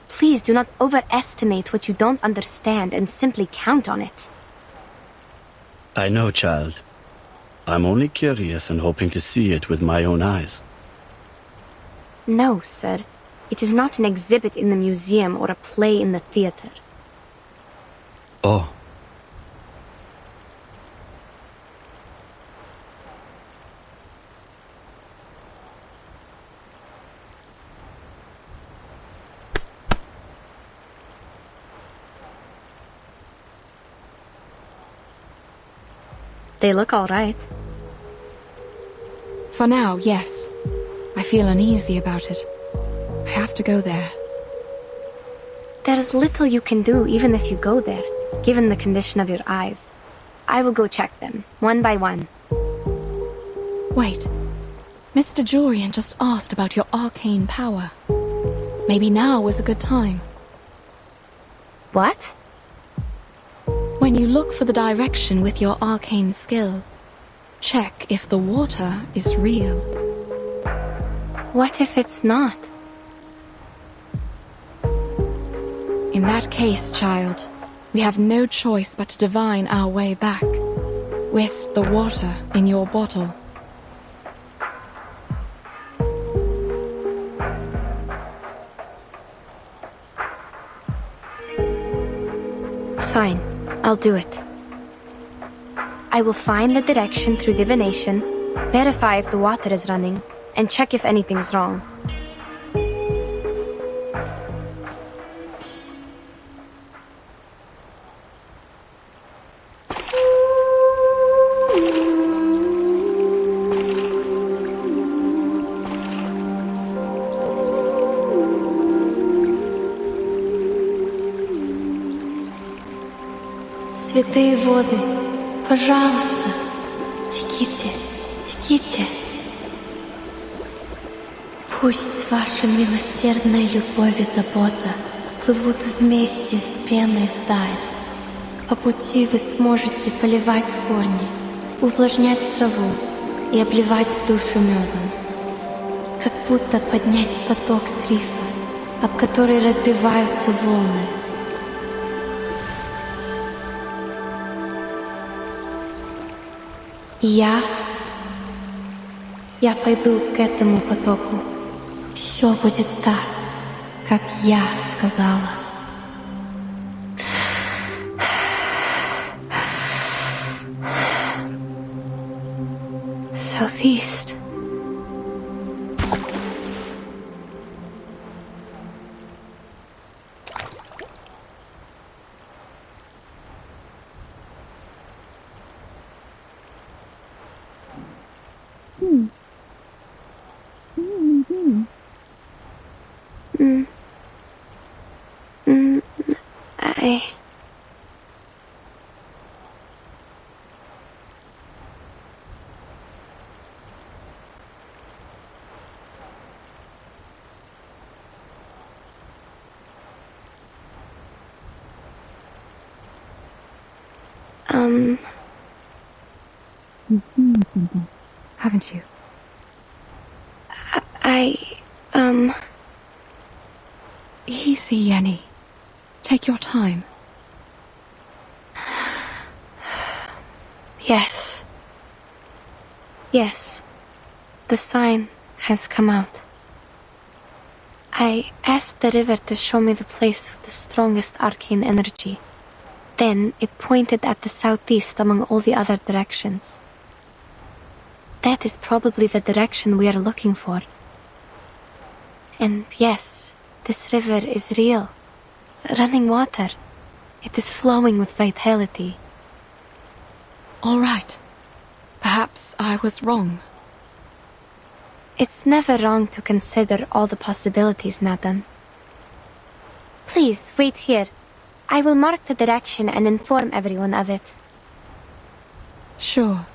[SPEAKER 3] Please do not overestimate what you don't understand and simply count on it.
[SPEAKER 11] I know, child. I'm only curious and hoping to see it with my own eyes.
[SPEAKER 3] No, sir. It is not an exhibit in the museum or a play in the theater.
[SPEAKER 11] Oh.
[SPEAKER 3] They look all right.
[SPEAKER 16] For now, yes. I feel uneasy about it. I have to go there.
[SPEAKER 3] There's little you can do even if you go there, given the condition of your eyes. I will go check them, one by one.
[SPEAKER 16] Wait. Mr. Jorian just asked about your arcane power. Maybe now is a good time.
[SPEAKER 3] What?
[SPEAKER 16] When you look for the direction with your arcane skill, check if the water is real.
[SPEAKER 3] What if it's not?
[SPEAKER 16] In that case, child, we have no choice but to divine our way back, with the water in your bottle.
[SPEAKER 3] Fine, I'll do it. I will find the direction through divination, verify if the water is running, and check if anything's wrong.
[SPEAKER 20] Святые воды, пожалуйста, теките, теките. Пусть ваша милосердная любовь и забота плывут вместе с пеной вдаль. По пути вы сможете поливать корни, увлажнять траву и обливать душу медом. Как будто поднять поток с рифа, об который разбиваются волны. Я пойду к этому потоку. Все будет так, как я сказала.
[SPEAKER 3] Southeast.
[SPEAKER 12] You've seen something, haven't you?
[SPEAKER 16] Easy, Yenny. Take your time.
[SPEAKER 3] Yes. Yes. The sign has come out. I asked the river to show me the place with the strongest arcane energy. Then it pointed at the southeast among all the other directions. That is probably the direction we are looking for. And yes, this river is real. Running water. It is flowing with vitality.
[SPEAKER 16] All right. Perhaps I was wrong.
[SPEAKER 3] It's never wrong to consider all the possibilities, madam. Please, wait here. I will mark the direction and inform everyone of it.
[SPEAKER 16] Sure.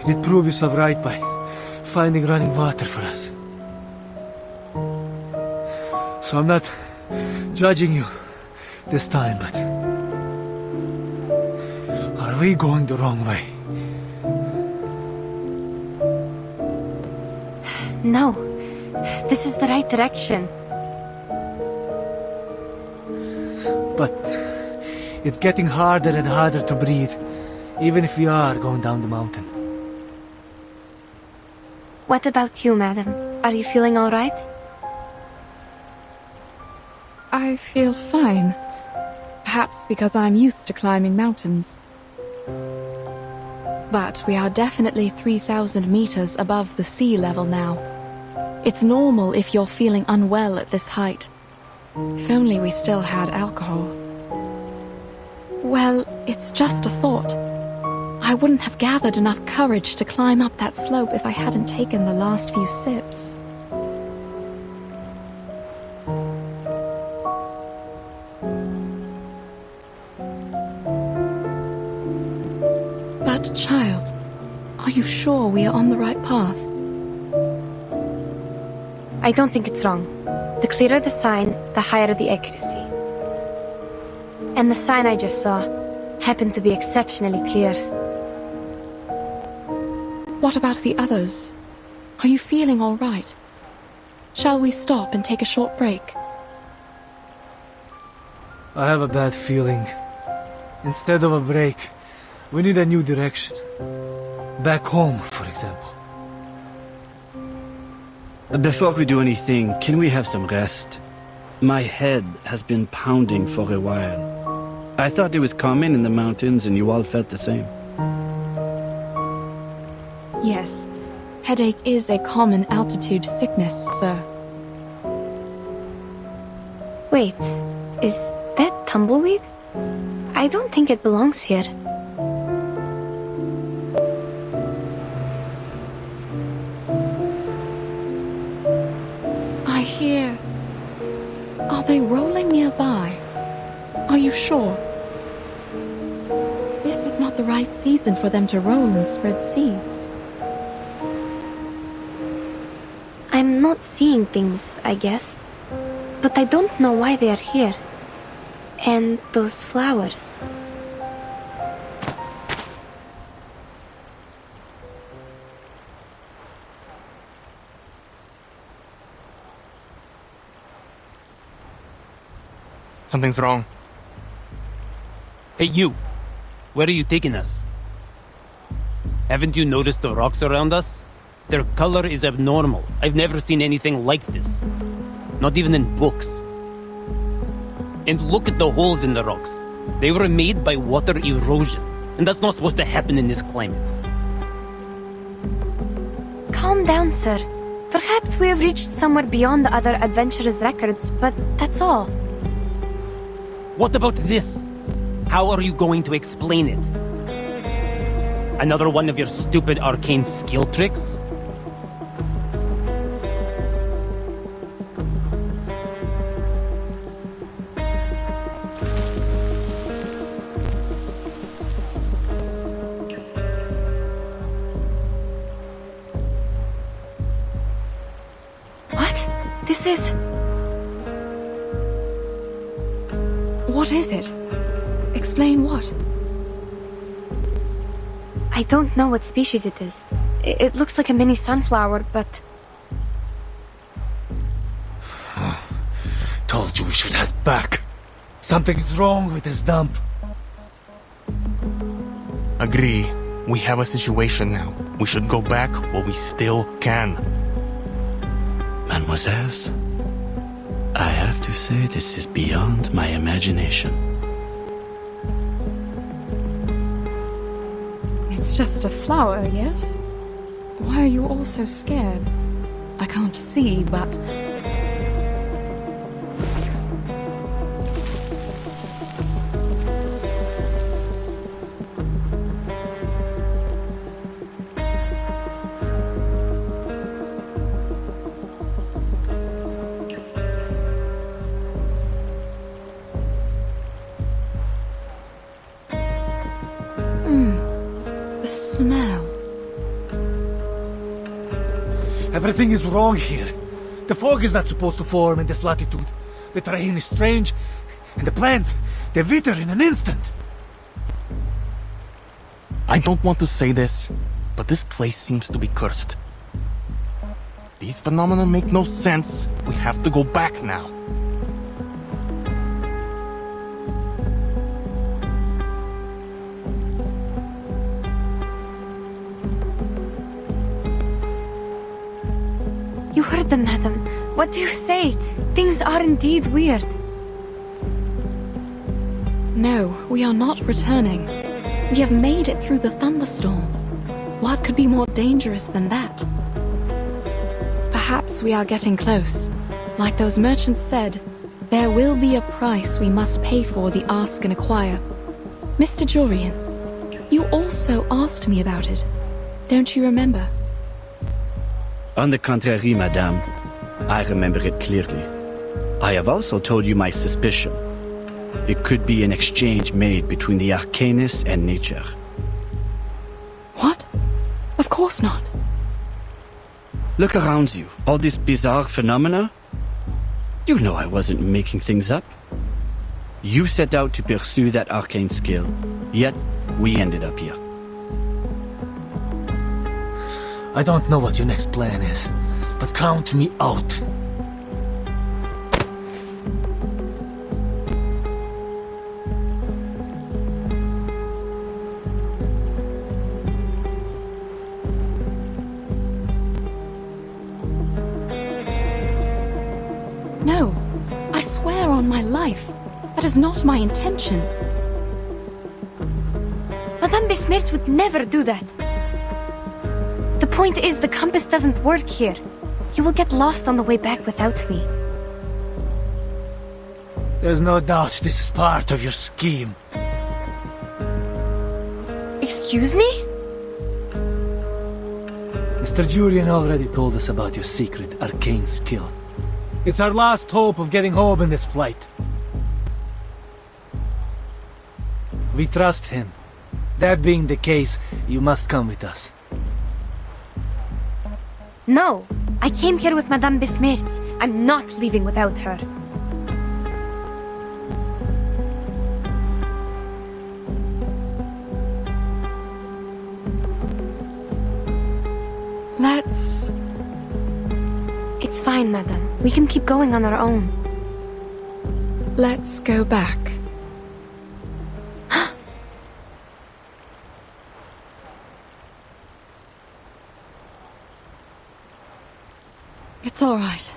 [SPEAKER 4] You did prove yourself right by finding running water for us. So I'm not judging you this time, but are we going the wrong way?
[SPEAKER 3] No, this is the right direction.
[SPEAKER 4] But it's getting harder and harder to breathe, even if we are going down the mountain.
[SPEAKER 3] What about you, madam? Are you feeling all right?
[SPEAKER 16] I feel fine. Perhaps because I'm used to climbing mountains. But we are definitely 3,000 meters above the sea level now. It's normal if you're feeling unwell at this height. If only we still had alcohol. Well, it's just a thought. I wouldn't have gathered enough courage to climb up that slope if I hadn't taken the last few sips. But, child, are you sure we are on the right path?
[SPEAKER 3] I don't think it's wrong. The clearer the sign, the higher the accuracy. And the sign I just saw happened to be exceptionally clear.
[SPEAKER 16] What about the others? Are you feeling all right? Shall we stop and take a short break?
[SPEAKER 4] I have a bad feeling. Instead of a break, we need a new direction. Back home, for example.
[SPEAKER 11] Before we do anything, can we have some rest? My head has been pounding for a while. I thought it was common in the mountains and you all felt the same.
[SPEAKER 16] Yes, headache is a common altitude sickness, sir.
[SPEAKER 3] Wait, is that tumbleweed? I don't think it belongs here.
[SPEAKER 16] I hear... Are they rolling nearby? Are you sure? This is not the right season for them to roll and spread seeds.
[SPEAKER 3] I'm not seeing things, I guess. But I don't know why they are here. And those flowers.
[SPEAKER 19] Something's wrong.
[SPEAKER 21] Hey, you! Where are you taking us? Haven't you noticed the rocks around us? Their color is abnormal. I've never seen anything like this. Not even in books. And look at the holes in the rocks. They were made by water erosion. And that's not supposed to happen in this climate.
[SPEAKER 3] Calm down, sir. Perhaps we have reached somewhere beyond the other adventurers' records, but that's all.
[SPEAKER 21] What about this? How are you going to explain it? Another one of your stupid arcane skill tricks?
[SPEAKER 3] What? This is...
[SPEAKER 16] What is it? Explain what?
[SPEAKER 3] I don't know what species it is. It looks like a mini sunflower, but...
[SPEAKER 4] Told you we should head back. Something's wrong with this dump.
[SPEAKER 19] Agree. We have a situation now. We should go back while we still can.
[SPEAKER 11] Mademoiselles, I have to say this is beyond my imagination.
[SPEAKER 16] It's just a flower, yes? Why are you all so scared? I can't see, but... The smell.
[SPEAKER 4] Everything is wrong here. The fog is not supposed to form in this latitude. The terrain is strange, and the plants, they wither in an instant.
[SPEAKER 19] I don't want to say this, but this place seems to be cursed. These phenomena make no sense. We have to go back now.
[SPEAKER 3] You heard them, madam. What do you say? Things are indeed weird.
[SPEAKER 16] No, we are not returning. We have made it through the thunderstorm. What could be more dangerous than that? Perhaps we are getting close. Like those merchants said, there will be a price we must pay for the ask and acquire. Mr. Jorian, you also asked me about it. Don't you remember?
[SPEAKER 11] On the contrary, madame, I remember it clearly. I have also told you my suspicion. It could be an exchange made between the arcanist and nature.
[SPEAKER 16] What? Of course not.
[SPEAKER 11] Look around you. All these bizarre phenomena. You know I wasn't making things up. You set out to pursue that arcane skill, yet we ended up here.
[SPEAKER 4] I don't know what your next plan is, but count me out.
[SPEAKER 16] No, I swear on my life. That is not my intention.
[SPEAKER 3] Madame Besmert would never do that. The point is, the compass doesn't work here. You will get lost on the way back without me.
[SPEAKER 4] There's no doubt this is part of your scheme.
[SPEAKER 3] Excuse me?
[SPEAKER 4] Mr. Julian already told us about your secret arcane skill. It's our last hope of getting home in this flight. We trust him. That being the case, you must come with us.
[SPEAKER 3] No, I came here with Madame Besmirtz. I'm not leaving without her.
[SPEAKER 16] Let's...
[SPEAKER 3] It's fine, Madame. We can keep going on our own.
[SPEAKER 16] Let's go back. It's all right.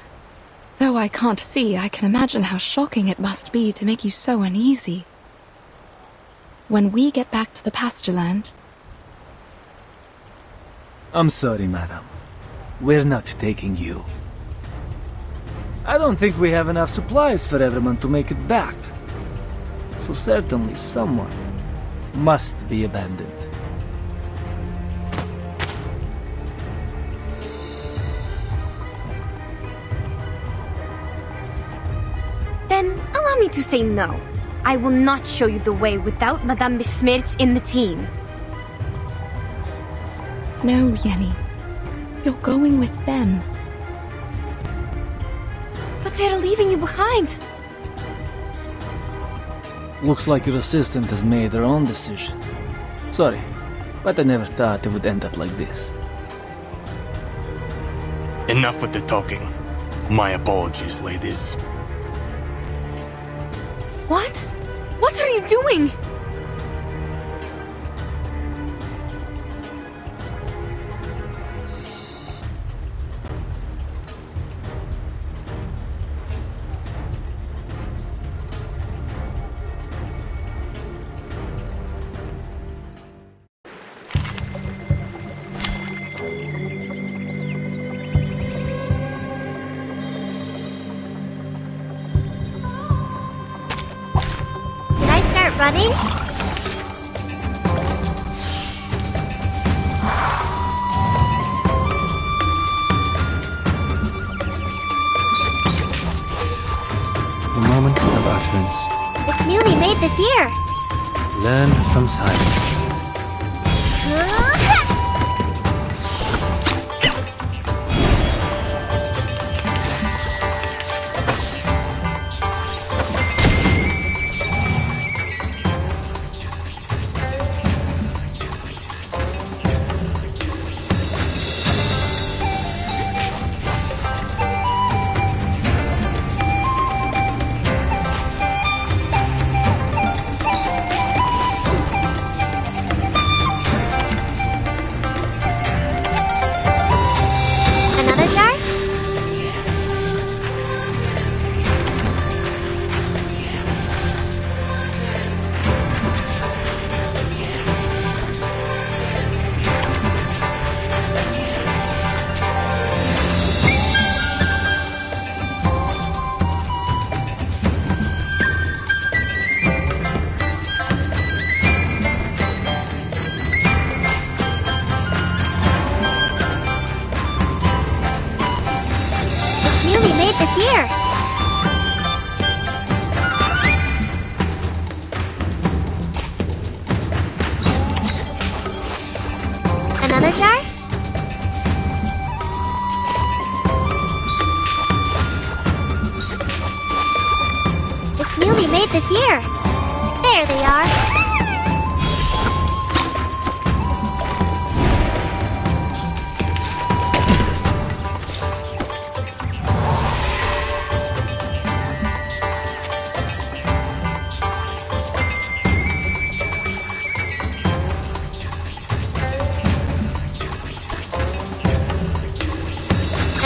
[SPEAKER 16] Though I can't see, I can imagine how shocking it must be to make you so uneasy. When we get back to the pasture land...
[SPEAKER 2] I'm sorry, madam. We're not taking you. I don't think we have enough supplies for everyone to make it back. So certainly someone must be abandoned.
[SPEAKER 3] Then allow me to say no. I will not show you the way without Madame Besmirtz in the team.
[SPEAKER 16] No, Yenny. You're going with them.
[SPEAKER 3] But they're leaving you behind.
[SPEAKER 2] Looks like your assistant has made her own decision. Sorry, but I never thought it would end up like this.
[SPEAKER 19] Enough with the talking. My apologies, ladies.
[SPEAKER 3] What? What are you doing?
[SPEAKER 10] Running?
[SPEAKER 11] The moment of utterance.
[SPEAKER 10] It's newly made this year.
[SPEAKER 11] Learn from silence.
[SPEAKER 10] This year. Another jar? It's newly made this year. There they are.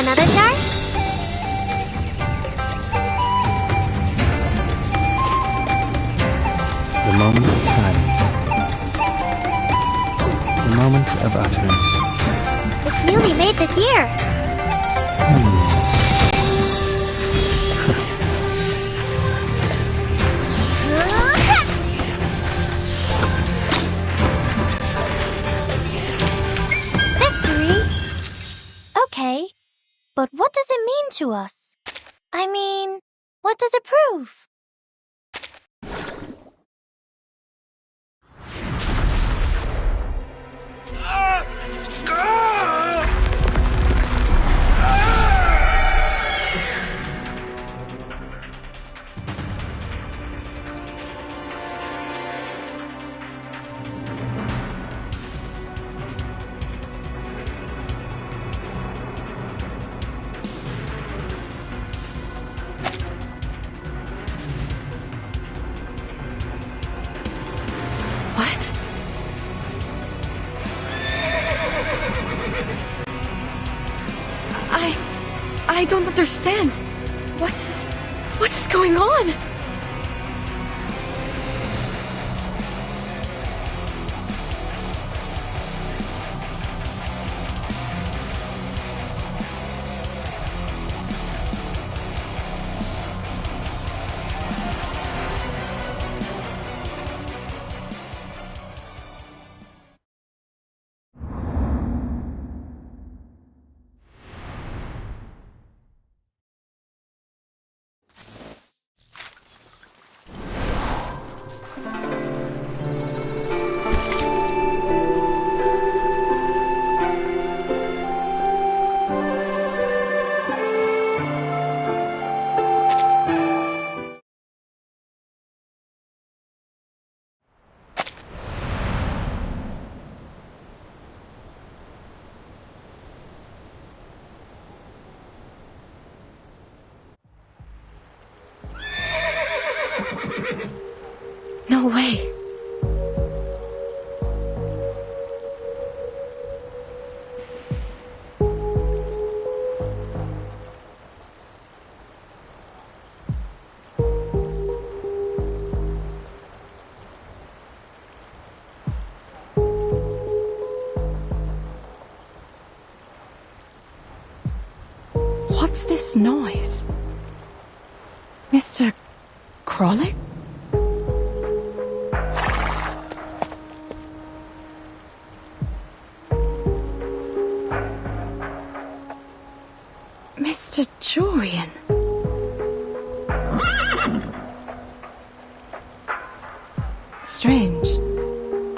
[SPEAKER 10] Another jar?
[SPEAKER 11] The moment of silence. The moment of utterance.
[SPEAKER 10] It's newly made this year. Victory? Okay, but what does it mean to us? I mean, what does it prove?
[SPEAKER 3] I don't understand. What is going on? No way.
[SPEAKER 16] What's this noise? Mr. Krolek? Mr. Jorian. Strange.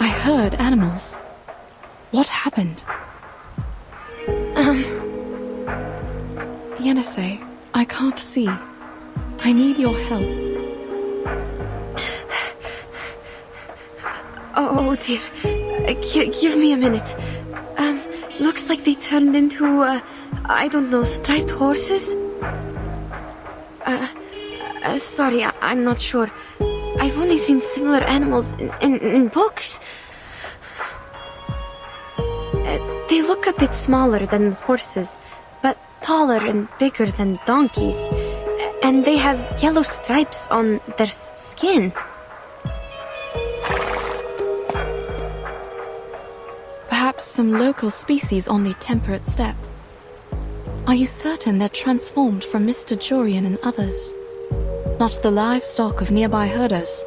[SPEAKER 16] I heard animals. What happened? Yenisei, I can't see. I need your help.
[SPEAKER 3] Oh dear. Give me a minute. Looks like they turned into, I don't know, striped horses? Sorry, I'm not sure. I've only seen similar animals in books. They look a bit smaller than horses, but taller and bigger than donkeys. And they have yellow stripes on their skin.
[SPEAKER 16] Perhaps some local species on the temperate steppe. Are you certain they're transformed from Mr. Jorian and others? Not the livestock of nearby herders?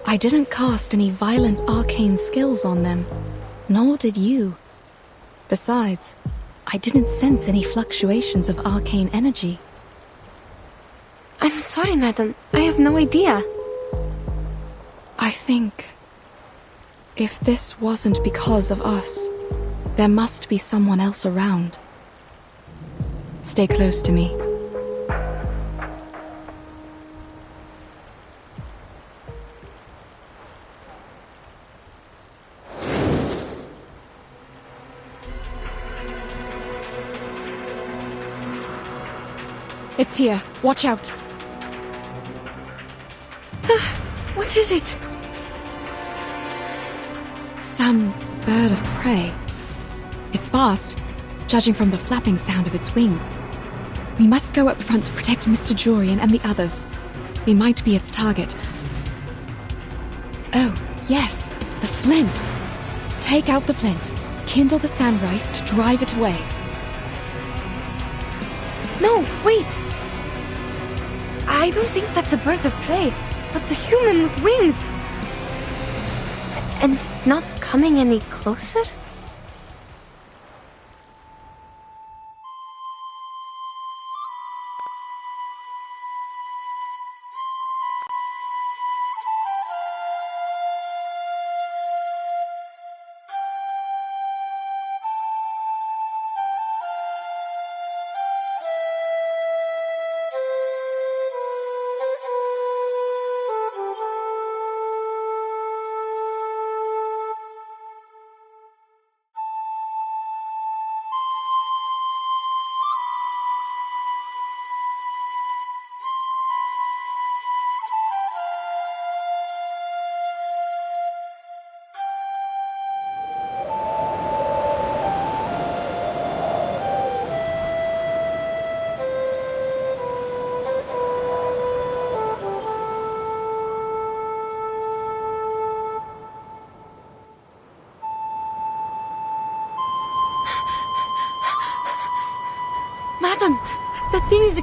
[SPEAKER 16] I didn't cast any violent arcane skills on them, nor did you. Besides, I didn't sense any fluctuations of arcane energy.
[SPEAKER 3] I'm sorry, madam. I have no idea.
[SPEAKER 16] I think if this wasn't because of us, there must be someone else around. Stay close to me. It's here. Watch out.
[SPEAKER 3] What is it?
[SPEAKER 16] Some bird of prey. It's fast, judging from the flapping sound of its wings. We must go up front to protect Mr. Jorian and the others. We might be its target. Oh, yes, the flint. Take out the flint. Kindle the sandrice to drive it away.
[SPEAKER 3] No, wait! I don't think that's a bird of prey, but the human with wings. And it's not coming any closer? That thing is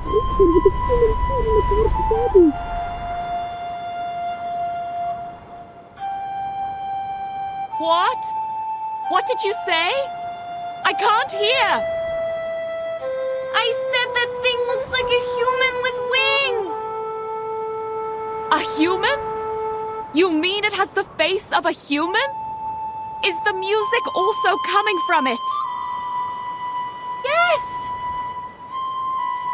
[SPEAKER 5] What? What did you say? I can't hear!
[SPEAKER 3] I said that thing looks like a human with wings!
[SPEAKER 5] A human? You mean it has the face of a human? Is the music also coming from it?
[SPEAKER 3] Yes!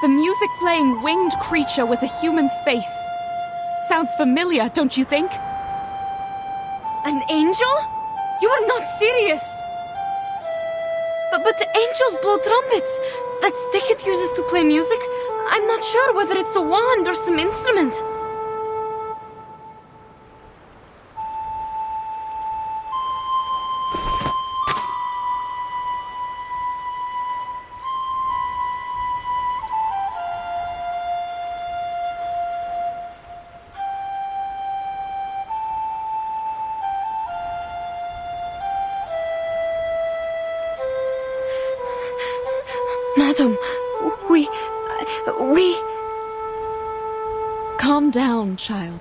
[SPEAKER 5] The music playing winged creature with a human's face. Sounds familiar, don't you think?
[SPEAKER 3] An angel? You are not serious! But the angels blow trumpets! That stick it uses to play music? I'm not sure whether it's a wand or some instrument. Madam, we...
[SPEAKER 5] Calm down, child.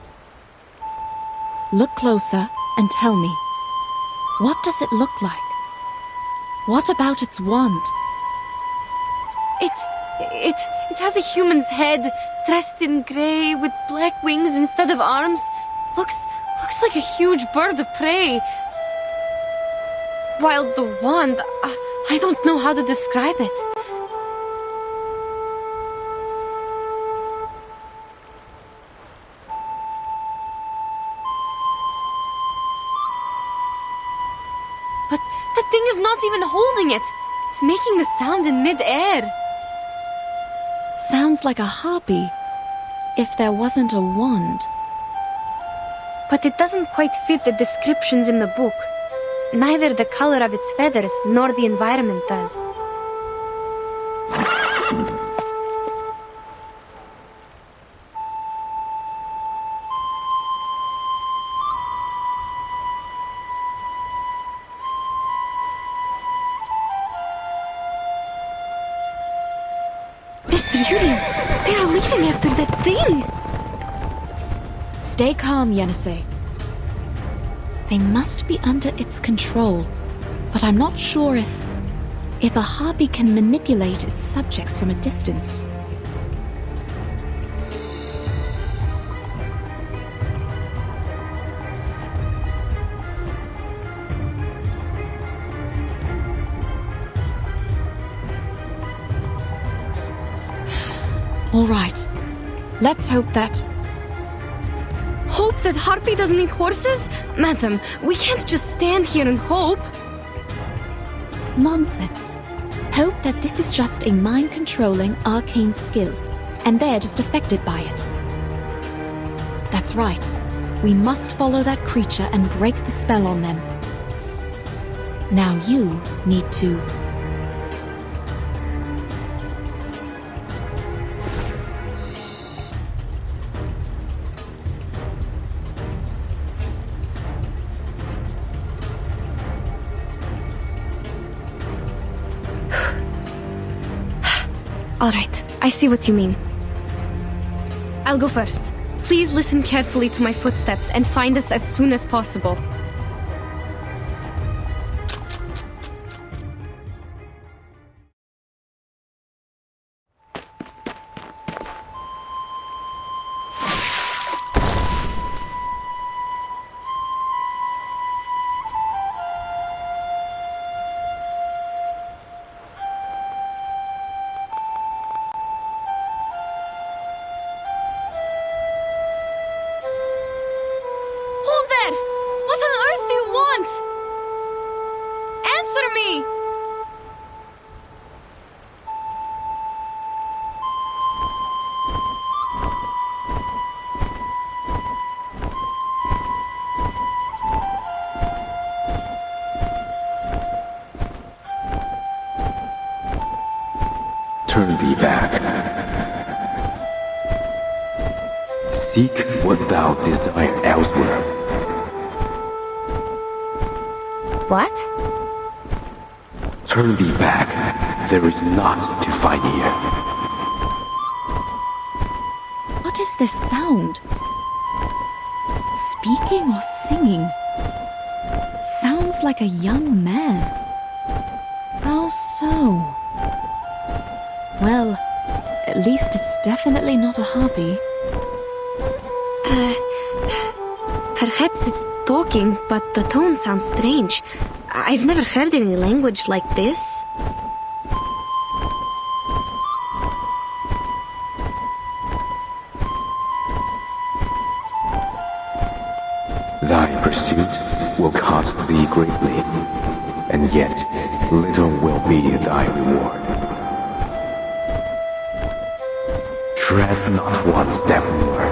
[SPEAKER 5] Look closer and tell me. What does it look like? What about its wand?
[SPEAKER 3] It has a human's head, dressed in grey, with black wings instead of arms. Looks like a huge bird of prey. While the wand, I don't know how to describe it. But the thing is not even holding it. It's making the sound in mid-air.
[SPEAKER 5] Sounds like a harpy, if there wasn't a wand.
[SPEAKER 3] But it doesn't quite fit the descriptions in the book. Neither the color of its feathers nor the environment does. Mr. Julian, they are leaving after that thing!
[SPEAKER 5] Stay calm, Yenisei. They must be under its control, but I'm not sure if a harpy can manipulate its subjects from a distance. All right. Let's hope that...
[SPEAKER 3] Hope that Harpy doesn't eat horses? Madam, we can't just stand here and hope.
[SPEAKER 5] Nonsense. Hope that this is just a mind-controlling arcane skill, and they're just affected by it. That's right. We must follow that creature and break the spell on them. Now you need to...
[SPEAKER 3] All right, I see what you mean. I'll go first. Please listen carefully to my footsteps and find us as soon as possible. Answer me!
[SPEAKER 22] Turn thee back. Seek what thou desire elsewhere.
[SPEAKER 3] What?
[SPEAKER 22] Turn thee back. There is naught to fight here.
[SPEAKER 5] What is this sound? Speaking or singing? Sounds like a young man. How so? Well, at least it's definitely not a harpy.
[SPEAKER 3] Perhaps it's talking, but the tone sounds strange. I've never heard any language like this.
[SPEAKER 22] Thy pursuit will cost thee greatly, and yet little will be thy reward. Tread not one step more.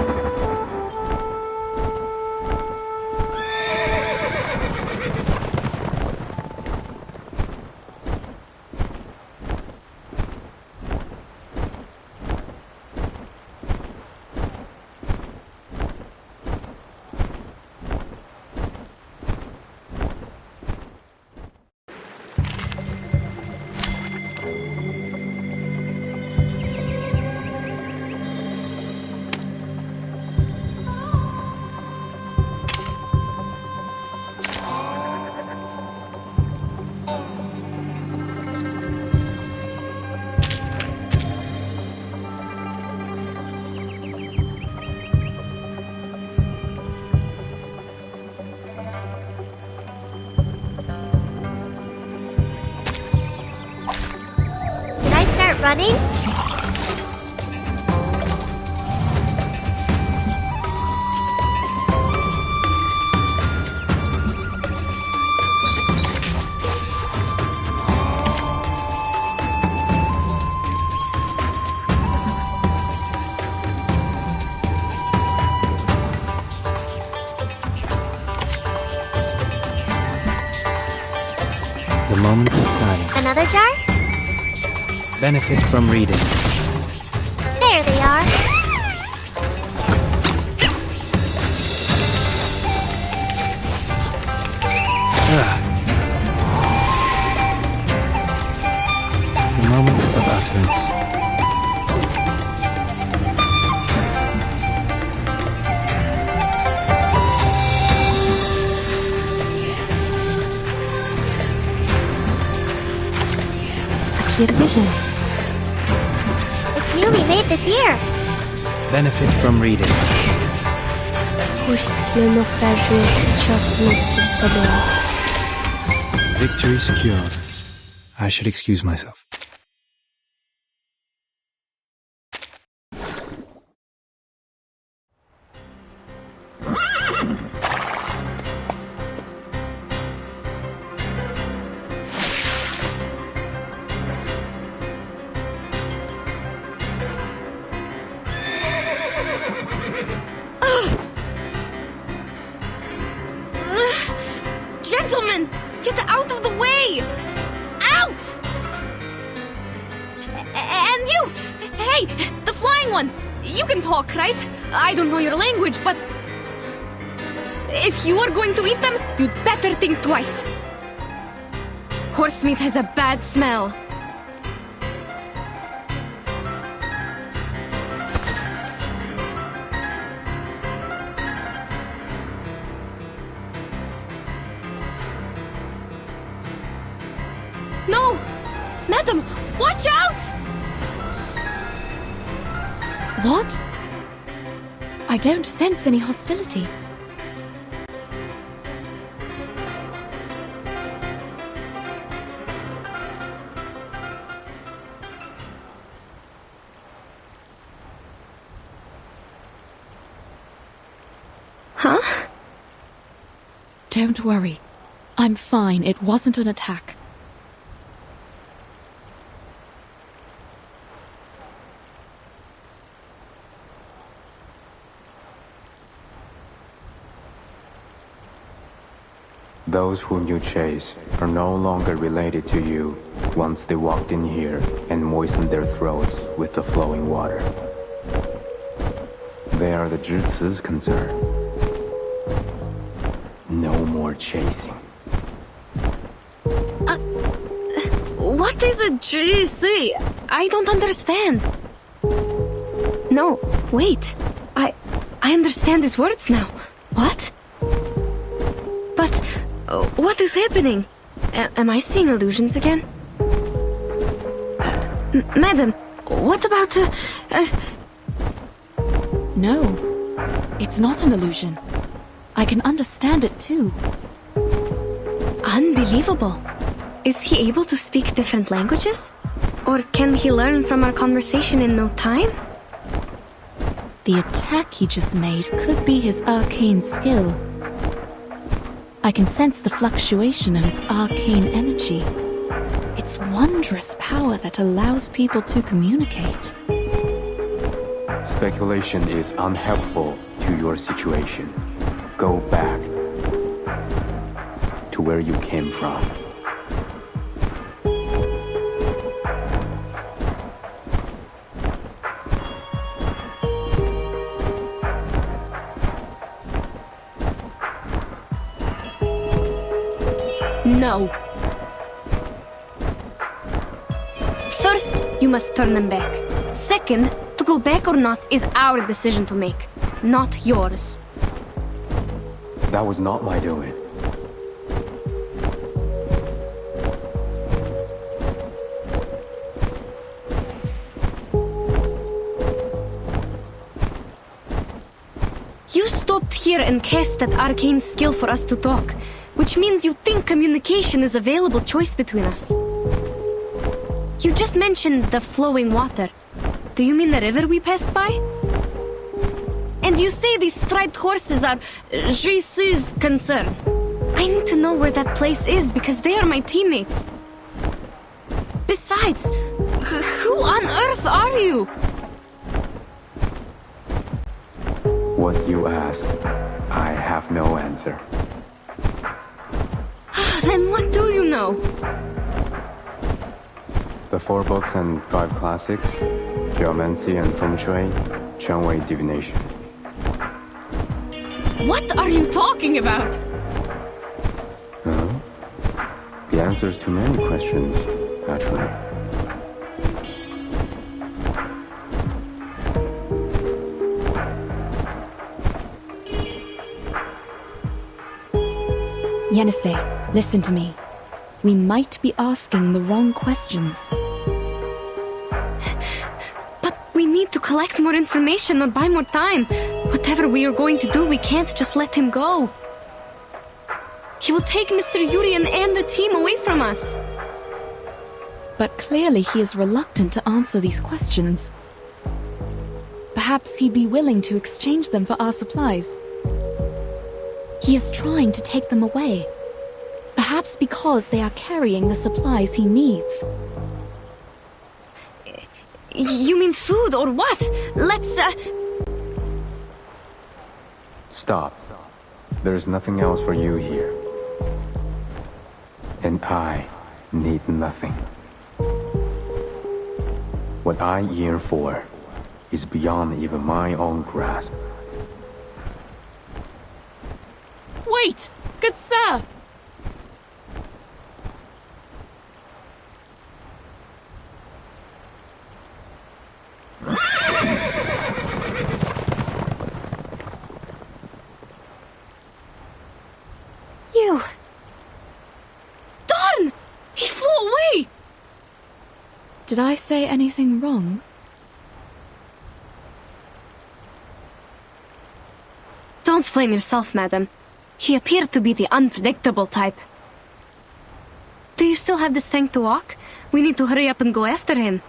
[SPEAKER 7] Running?
[SPEAKER 2] The moment of silence.
[SPEAKER 7] Another jar?
[SPEAKER 2] Benefit from reading.
[SPEAKER 7] There they are.
[SPEAKER 2] The moment of utterance.
[SPEAKER 5] Clear vision.
[SPEAKER 7] It's newly made this year.
[SPEAKER 2] Benefit from reading.
[SPEAKER 3] Пусть наufragio течет вместе с водой.
[SPEAKER 2] Victory secured. I should excuse myself.
[SPEAKER 3] Gentlemen, get out of the way! Out! And you! Hey, the flying one! You can talk, right? I don't know your language, but if you are going to eat them, you'd better think twice. Horse meat has a bad smell. No! Madam, watch out!
[SPEAKER 5] What? I don't sense any hostility.
[SPEAKER 3] Huh?
[SPEAKER 5] Don't worry. I'm fine. It wasn't an attack.
[SPEAKER 22] Those whom you chase are no longer related to you once they walked in here and moistened their throats with the flowing water. They are the Zhici's concern. No more chasing.
[SPEAKER 3] What is a GC? I don't understand. No, wait. I understand his words now. What? But what is happening? Am I seeing illusions again? Madam, what about
[SPEAKER 5] No, it's not an illusion. I can understand it too.
[SPEAKER 3] Unbelievable. Is he able to speak different languages? Or can he learn from our conversation in no time?
[SPEAKER 5] The attack he just made could be his arcane skill. I can sense the fluctuation of his arcane energy. It's wondrous power that allows people to communicate.
[SPEAKER 22] Speculation is unhelpful to your situation. Go back to where you came from.
[SPEAKER 3] No. First, you must turn them back. Second, to go back or not is our decision to make, not yours.
[SPEAKER 22] That was not my doing.
[SPEAKER 3] You stopped here and cast that arcane skill for us to talk, which means you think communication is a available choice between us. You just mentioned the flowing water. Do you mean the river we passed by? And you say these striped horses are Jesus' concern. I need to know where that place is because they are my teammates. Besides, who on earth are you?
[SPEAKER 22] What you ask, I have no answer.
[SPEAKER 3] Then what do you know?
[SPEAKER 22] The 4 books and 5 classics, Geomancy and Feng Shui, Changwei Divination.
[SPEAKER 3] What are you talking about?
[SPEAKER 22] Huh? The answers to many questions, actually.
[SPEAKER 5] Yenisei, listen to me. We might be asking the wrong questions.
[SPEAKER 3] But we need to collect more information or buy more time. Whatever we are going to do, we can't just let him go. He will take Mr. Yurien and the team away from us.
[SPEAKER 5] But clearly he is reluctant to answer these questions. Perhaps he'd be willing to exchange them for our supplies. He is trying to take them away. Perhaps because they are carrying the supplies he needs.
[SPEAKER 3] You mean food or what? Let's,
[SPEAKER 22] Stop. There's nothing else for you here. And I need nothing. What I yearn for is beyond even my own grasp.
[SPEAKER 5] Wait! Good sir!
[SPEAKER 3] You! Darn! He flew away!
[SPEAKER 5] Did I say anything wrong?
[SPEAKER 3] Don't blame yourself, madam. He appeared to be the unpredictable type. Do you still have the strength to walk? We need to hurry up and go after him.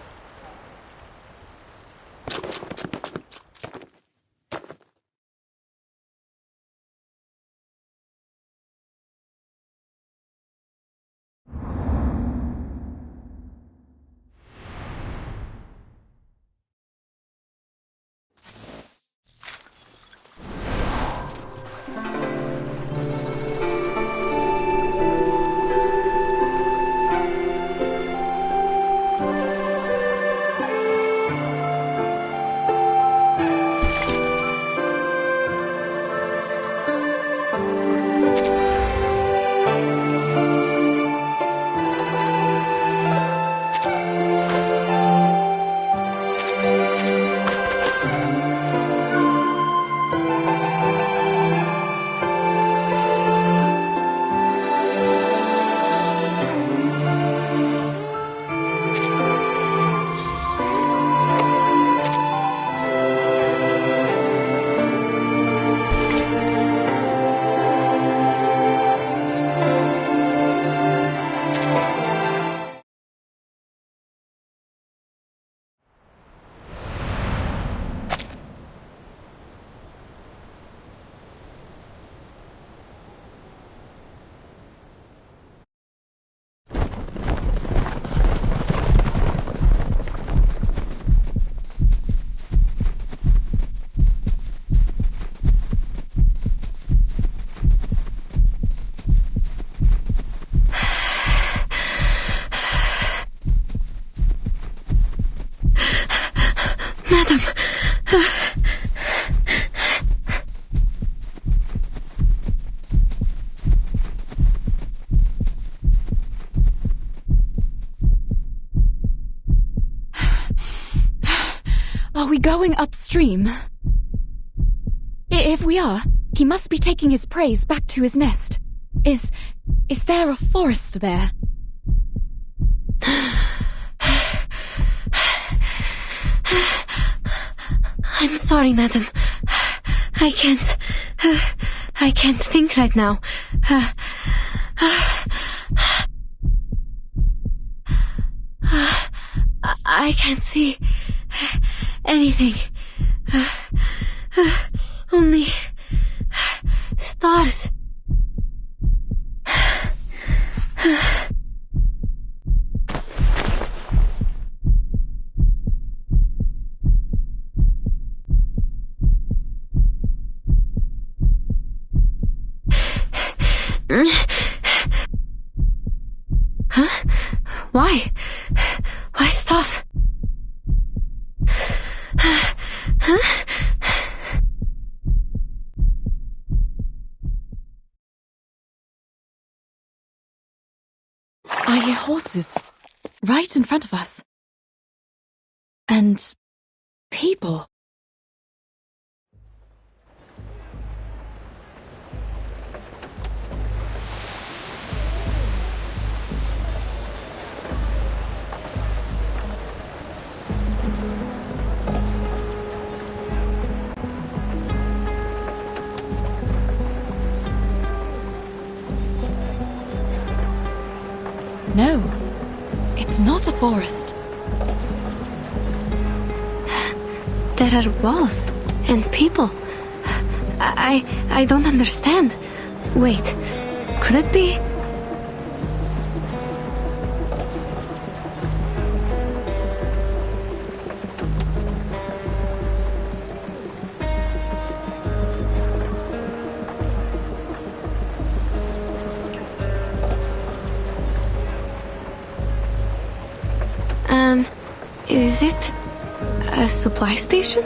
[SPEAKER 5] Are we going upstream? If we are, he must be taking his prey back to his nest. Is there a forest there?
[SPEAKER 3] I'm sorry, madam. I can't think right now. I can't see anything. Only stars. Huh? Why? Why stop? Huh?
[SPEAKER 5] I hear horses right in front of us. And people. No, it's not a forest.
[SPEAKER 3] There are walls and people. I don't understand. Wait, could it be? Is it a supply station?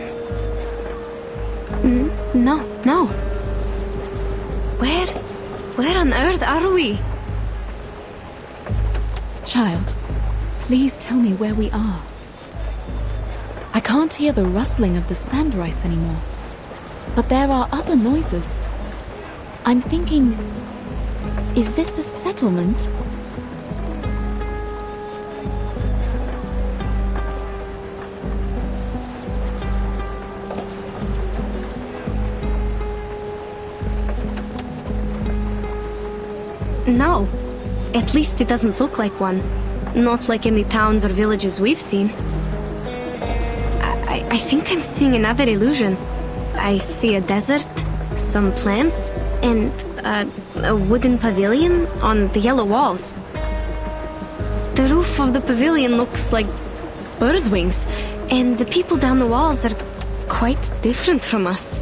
[SPEAKER 3] No. Where on earth are we?
[SPEAKER 5] Child, please tell me where we are. I can't hear the rustling of the sand rice anymore, but there are other noises. I'm thinking, is this a settlement?
[SPEAKER 3] No. At least it doesn't look like one. Not like any towns or villages we've seen. I think I'm seeing another illusion. I see a desert, some plants, and a wooden pavilion on the yellow walls. The roof of the pavilion looks like bird wings, and the people down the walls are quite different from us.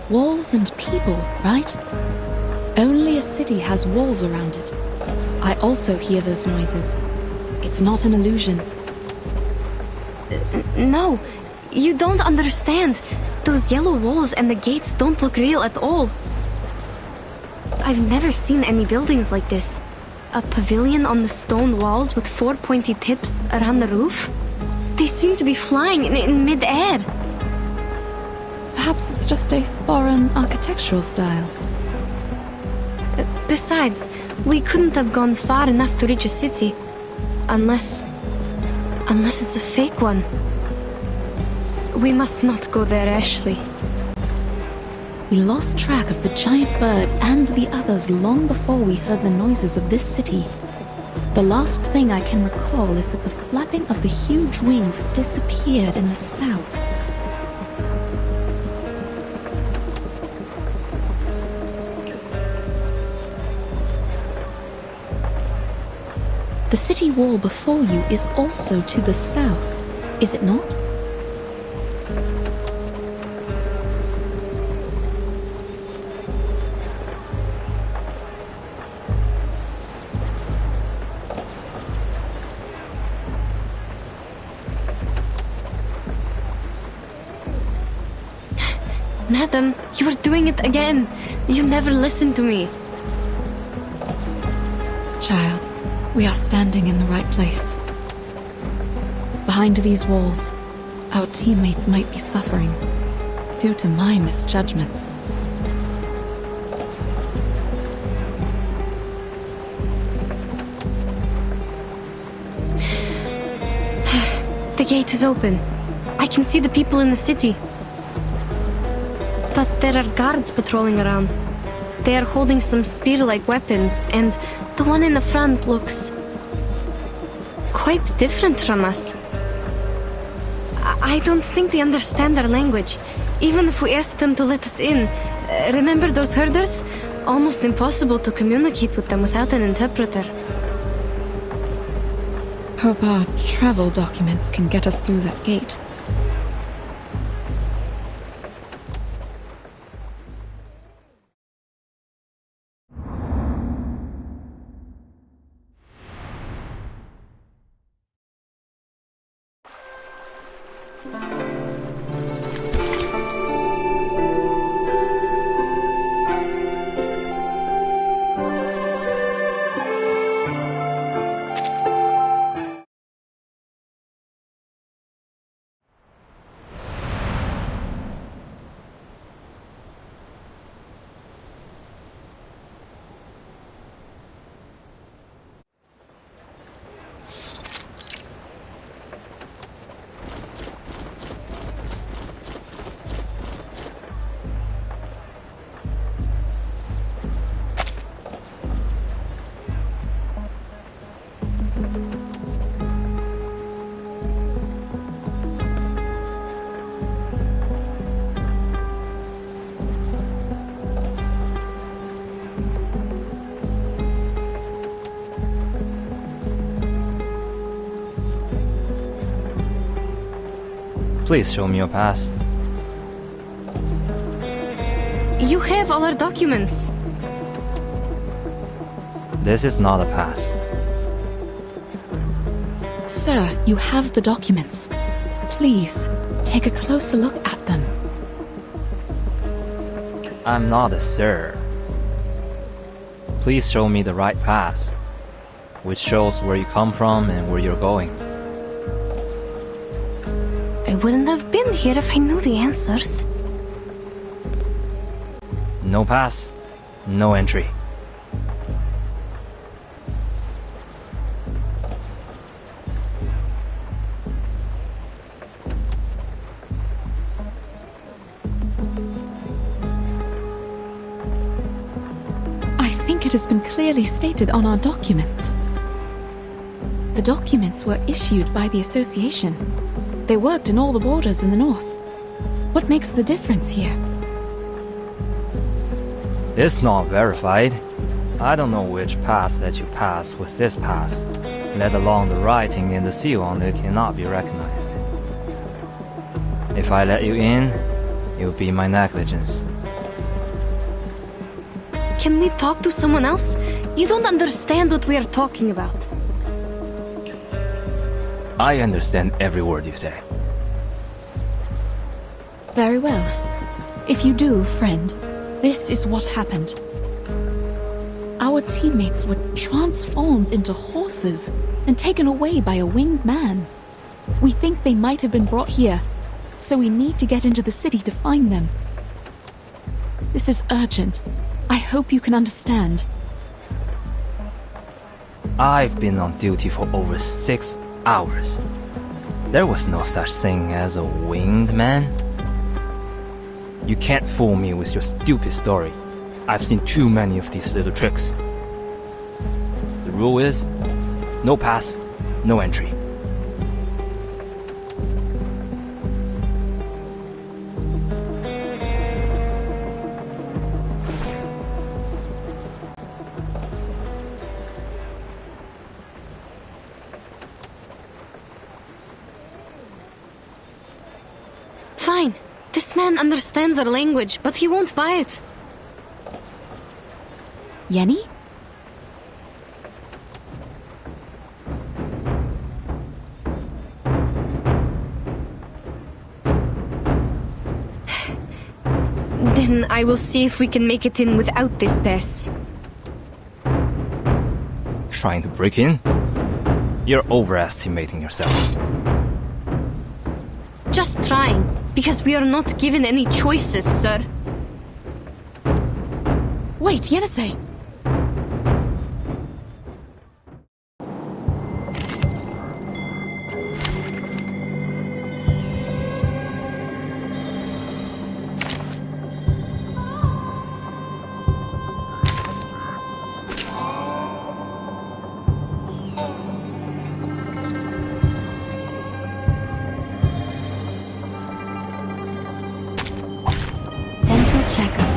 [SPEAKER 5] Walls and people, right? Only a city has walls around it. I also hear those noises. It's not an illusion.
[SPEAKER 3] No, you don't understand. Those yellow walls and the gates don't look real at all. I've never seen any buildings like this. A pavilion on the stone walls with 4 pointy tips around the roof? They seem to be flying in mid-air.
[SPEAKER 5] Perhaps it's just a foreign architectural style.
[SPEAKER 3] Besides, we couldn't have gone far enough to reach a city. Unless it's a fake one. We must not go there, Ashley.
[SPEAKER 5] We lost track of the giant bird and the others long before we heard the noises of this city. The last thing I can recall is that the flapping of the huge wings disappeared in the south. The city wall before you is also to the south, is it not?
[SPEAKER 3] Madam, you are doing it again. You never listen to me.
[SPEAKER 5] Child, we are standing in the right place. Behind these walls, Our teammates might be suffering due to my misjudgment.
[SPEAKER 3] The gate is open. I can see the people in the city. But there are guards patrolling around. They are holding some spear-like weapons, and the one in the front looks quite different from us. I don't think they understand our language, even if we ask them to let us in. Remember those herders? Almost impossible to communicate with them without an interpreter.
[SPEAKER 5] Hope our travel documents can get us through that gate.
[SPEAKER 17] Please show me your pass.
[SPEAKER 3] You have all our documents.
[SPEAKER 17] This is not a pass.
[SPEAKER 5] Sir, you have the documents. Please, take a closer look at them.
[SPEAKER 17] I'm not a sir. Please show me the right pass, which shows where you come from and where you're going.
[SPEAKER 3] I wouldn't have been here if I knew the answers.
[SPEAKER 17] No pass, no entry.
[SPEAKER 5] I think it has been clearly stated on our documents. The documents were issued by the association. They worked in all the borders in the north. What makes the difference here?
[SPEAKER 17] It's not verified. I don't know which pass let you pass with this pass, let alone the writing and the seal on it cannot be recognized. If I let you in, it would be my negligence.
[SPEAKER 3] Can we talk to someone else? You don't understand what we are talking about.
[SPEAKER 17] I understand every word you say.
[SPEAKER 5] Very well. If you do, friend, this is what happened. Our teammates were transformed into horses and taken away by a winged man. We think they might have been brought here, so we need to get into the city to find them. This is urgent. I hope you can understand.
[SPEAKER 17] I've been on duty for over 6 hours. There was no such thing as a winged man. You can't fool me with your stupid story. I've seen too many of these little tricks. The rule is, no pass, no entry.
[SPEAKER 3] Fine. This man understands our language, but he won't buy it.
[SPEAKER 5] Yenny?
[SPEAKER 3] Then I will see if we can make it in without this pass.
[SPEAKER 17] Trying to break in? You're overestimating yourself.
[SPEAKER 3] just trying, because we are not given any choices, sir.
[SPEAKER 5] Wait, Yenisei.
[SPEAKER 18] Dental checkup.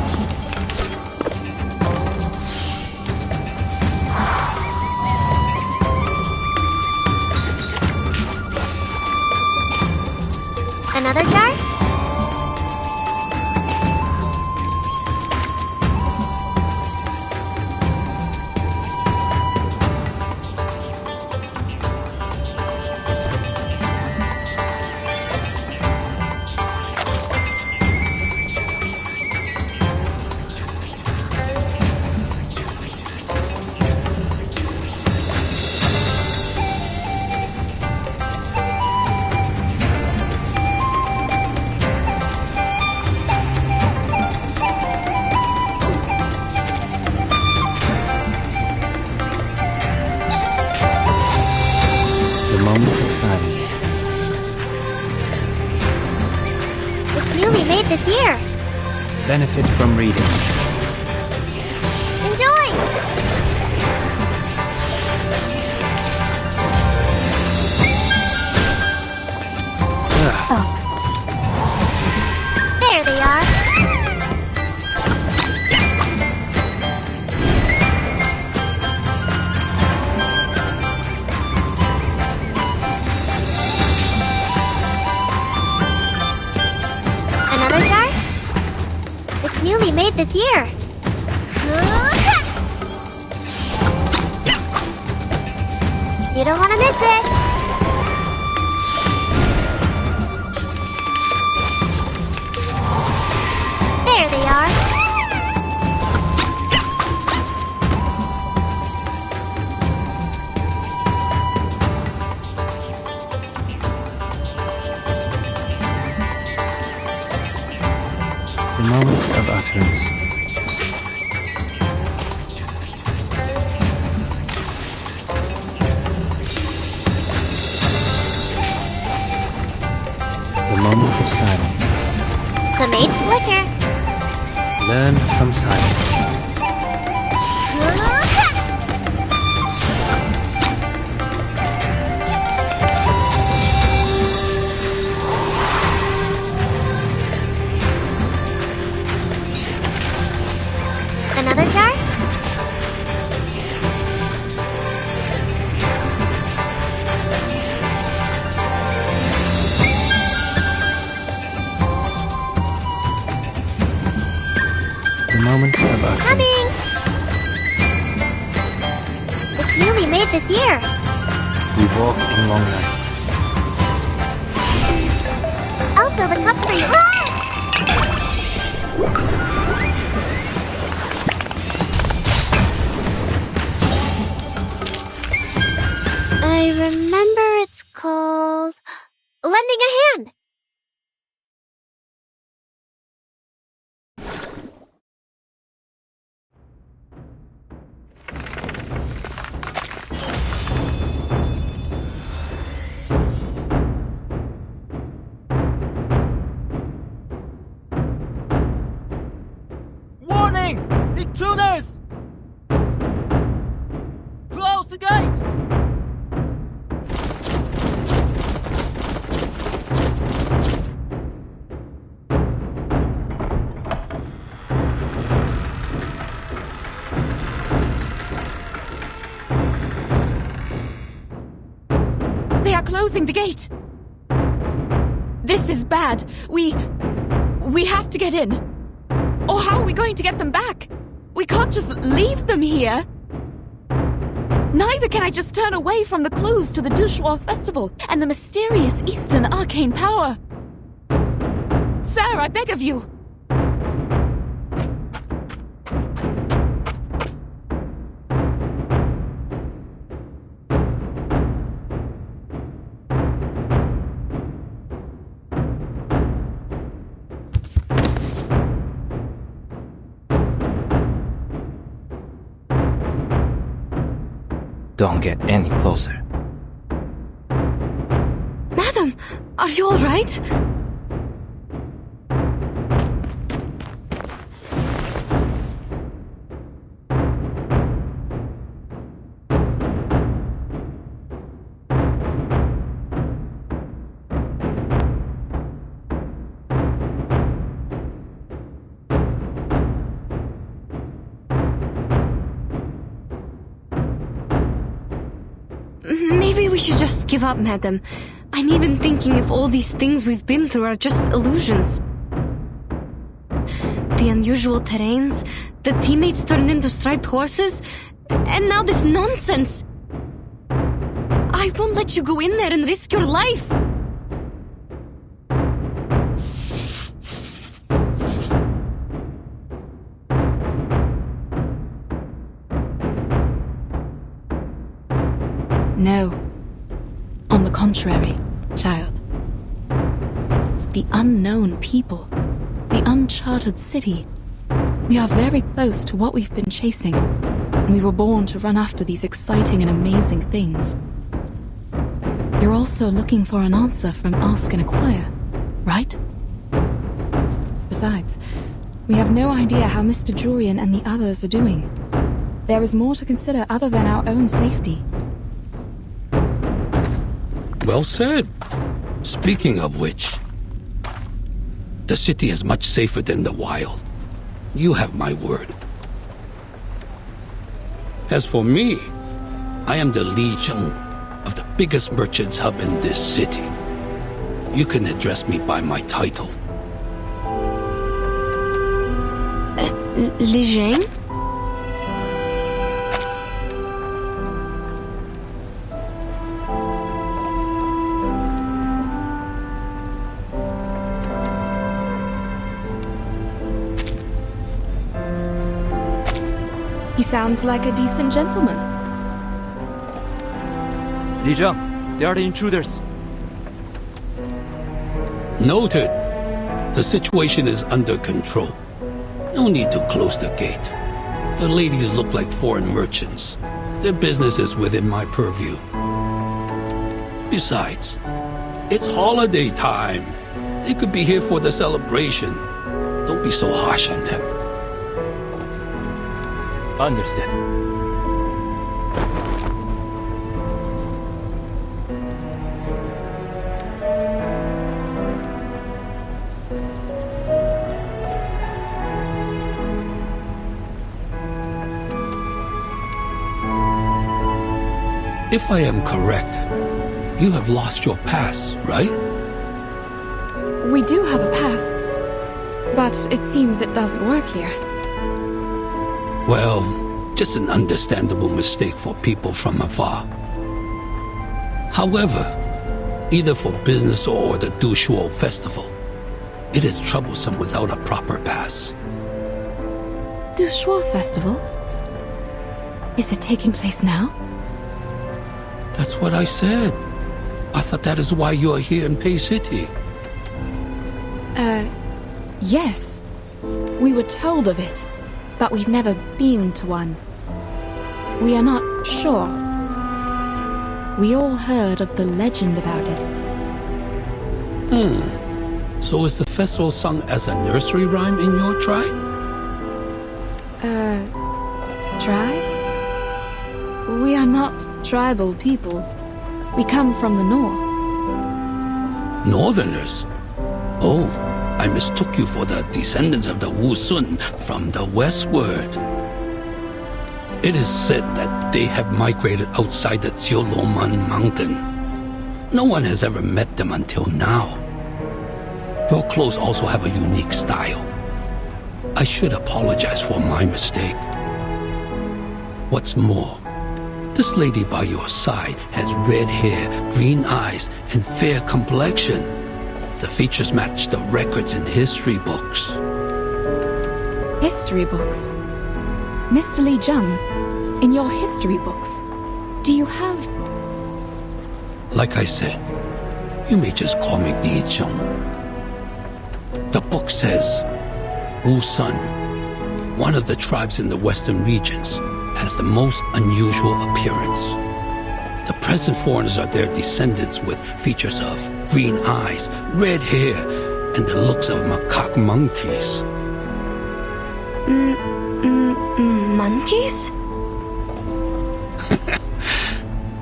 [SPEAKER 7] Another jar?
[SPEAKER 17] The moment of silence.
[SPEAKER 7] It's newly made this year.
[SPEAKER 17] Benefit from reading.
[SPEAKER 7] Enjoy!
[SPEAKER 10] Stop.
[SPEAKER 7] There they are. Another jar? It's newly made this year. You don't want to miss it. There they are.
[SPEAKER 17] The moment of utterance. The moment of silence.
[SPEAKER 7] Some aged liquor.
[SPEAKER 17] Learn from silence.
[SPEAKER 7] Another jar?
[SPEAKER 17] The moment of utterance.
[SPEAKER 7] Coming! It's newly made this year.
[SPEAKER 17] We walk in long nights.
[SPEAKER 7] I'll fill the cup for you. I remember it's called lending a hand.
[SPEAKER 2] Warning! Intruders! Close the gate!
[SPEAKER 5] They are closing the gate. This is bad. We have to get in. Or how are we going to get them back? We can't just leave them here. Neither can I just turn away from the clues to the Shuori festival and the mysterious Eastern arcane power. Sir, I beg of you.
[SPEAKER 17] Don't get any closer.
[SPEAKER 3] Madam, are you all right? Maybe we should just give up, madam. I'm even thinking if all these things we've been through are just illusions. The unusual terrains, the teammates turned into striped horses, and now this nonsense. I won't let you go in there and risk your life.
[SPEAKER 5] No. On the contrary, child. The unknown people, the uncharted city. We are very close to what we've been chasing. We were born to run after these exciting and amazing things. You're also looking for an answer from Ask and Acquire, right? Besides, we have no idea how Mr. Jurian and the others are doing. There is more to consider other than our own safety.
[SPEAKER 14] Well said. Speaking of which, the city is much safer than the wild. You have my word. As for me, I am the Legion of the biggest merchants hub in this city. You can address me by my title.
[SPEAKER 3] Legion?
[SPEAKER 5] He sounds like a decent gentleman.
[SPEAKER 17] Li Zheng, they are the intruders.
[SPEAKER 14] Noted. The situation is under control. No need to close the gate. The ladies look like foreign merchants. Their business is within my purview. Besides, it's holiday time. They could be here for the celebration. Don't be so harsh on them.
[SPEAKER 17] Understood.
[SPEAKER 14] If I am correct, you have lost your pass, right?
[SPEAKER 5] We do have a pass, but it seems it doesn't work here.
[SPEAKER 14] Well, just an understandable mistake for people from afar. However, either for business or the Shuori festival, it is troublesome without a proper pass.
[SPEAKER 5] Shuori festival? Is it taking place now?
[SPEAKER 14] That's what I said. I thought that is why you are here in Pei City.
[SPEAKER 5] Yes. We were told of it, but we've never been to one. We are not sure. We all heard of the legend about it.
[SPEAKER 14] So is the festival sung as a nursery rhyme in your tribe?
[SPEAKER 5] Tribe? We are not tribal people. We come from the north.
[SPEAKER 14] Northerners? Oh, I mistook you for the descendants of the Wu Sun from the westward. It is said that they have migrated outside the Jioloman mountain. No one has ever met them until now. Your clothes also have a unique style. I should apologize for my mistake. What's more, this lady by your side has red hair, green eyes, and fair complexion. The features match the records in history books.
[SPEAKER 5] History books? Mr. Li Zheng, in your history books, do you have...
[SPEAKER 14] Like I said, you may just call me Li Zheng. The book says, Wu Sun, one of the tribes in the western regions, has the most unusual appearance. The present foreigners are their descendants with features of green eyes, red hair, and the looks of macaque monkeys.
[SPEAKER 3] Monkeys?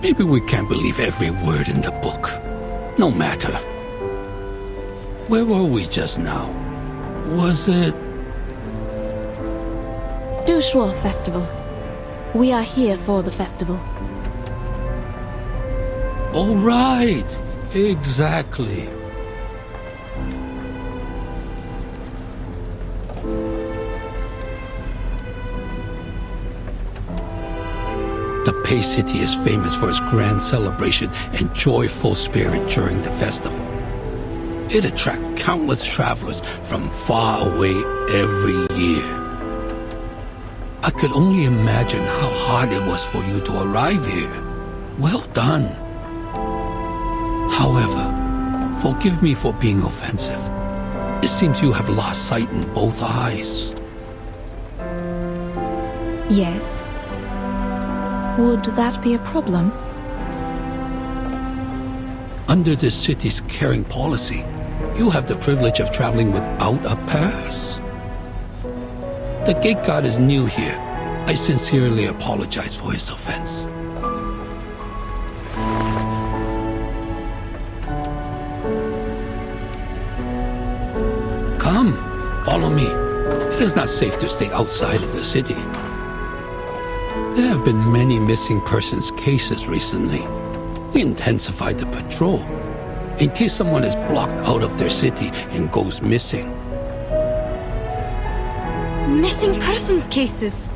[SPEAKER 14] Maybe we can't believe every word in the book. No matter. Where were we just now? Was it...
[SPEAKER 5] Shuori Festival. We are here for the festival.
[SPEAKER 14] Oh, right. Exactly. The Pei City is famous for its grand celebration and joyful spirit during the festival. It attracts countless travelers from far away every year. I could only imagine how hard it was for you to arrive here. Well done. However, forgive me for being offensive. It seems you have lost sight in both eyes.
[SPEAKER 5] Yes. Would that be a problem?
[SPEAKER 14] Under this city's caring policy, you have the privilege of traveling without a pass. The gate guard is new here. I sincerely apologize for his offense. Come, follow me. It is not safe to stay outside of the city. There have been many missing persons cases recently. We intensified the patrol in case someone is blocked out of their city and goes missing.
[SPEAKER 3] Missing persons cases.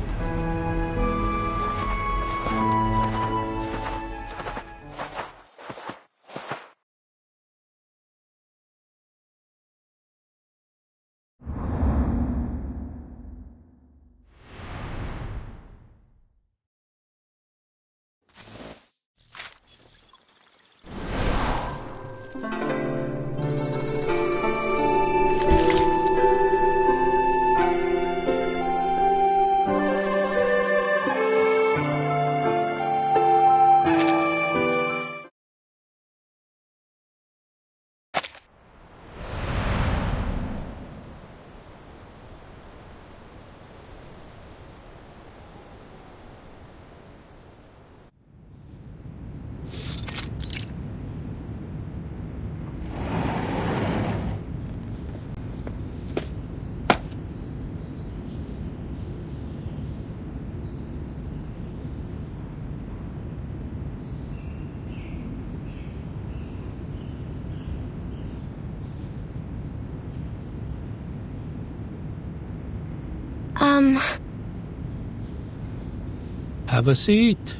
[SPEAKER 14] Have a seat.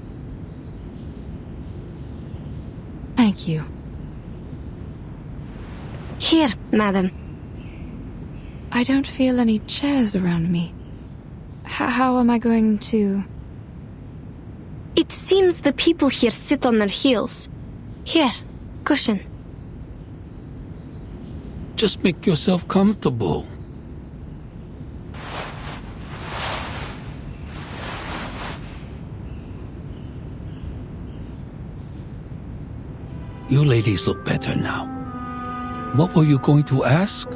[SPEAKER 5] Thank you.
[SPEAKER 3] Here, madam.
[SPEAKER 5] I don't feel any chairs around me. How am I going to...
[SPEAKER 3] It seems the people here sit on their heels. Here, cushion.
[SPEAKER 14] Just make yourself comfortable. You ladies look better now. What were you going to ask?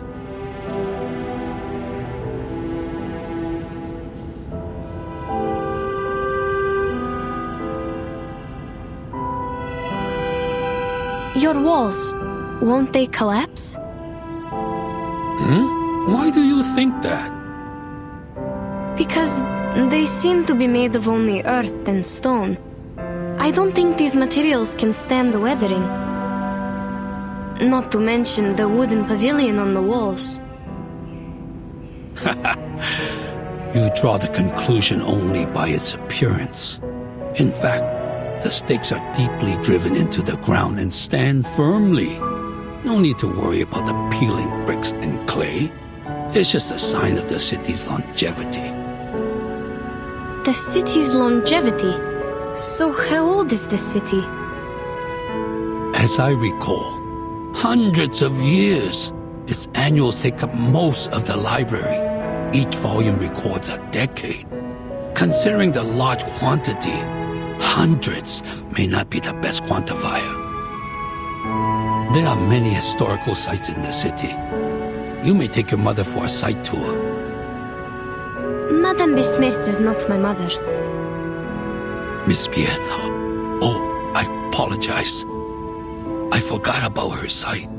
[SPEAKER 3] Your walls, won't they collapse?
[SPEAKER 14] Why do you think that?
[SPEAKER 3] Because they seem to be made of only earth and stone. I don't think these materials can stand the weathering. Not to mention the wooden pavilion on the walls.
[SPEAKER 14] You draw the conclusion only by its appearance. In fact, the stakes are deeply driven into the ground and stand firmly. No need to worry about the peeling bricks and clay. It's just a sign of the city's longevity.
[SPEAKER 3] The city's longevity? So how old is this city?
[SPEAKER 14] As I recall, hundreds of years. Its annuals take up most of the library. Each volume records a decade. Considering the large quantity, Hundreds may not be the best quantifier. There are many historical sites in the city. You may take your mother for a site tour.
[SPEAKER 3] Madame Besmirch is not my mother.
[SPEAKER 14] Miss Pierre, oh, I apologize. I forgot about her sight.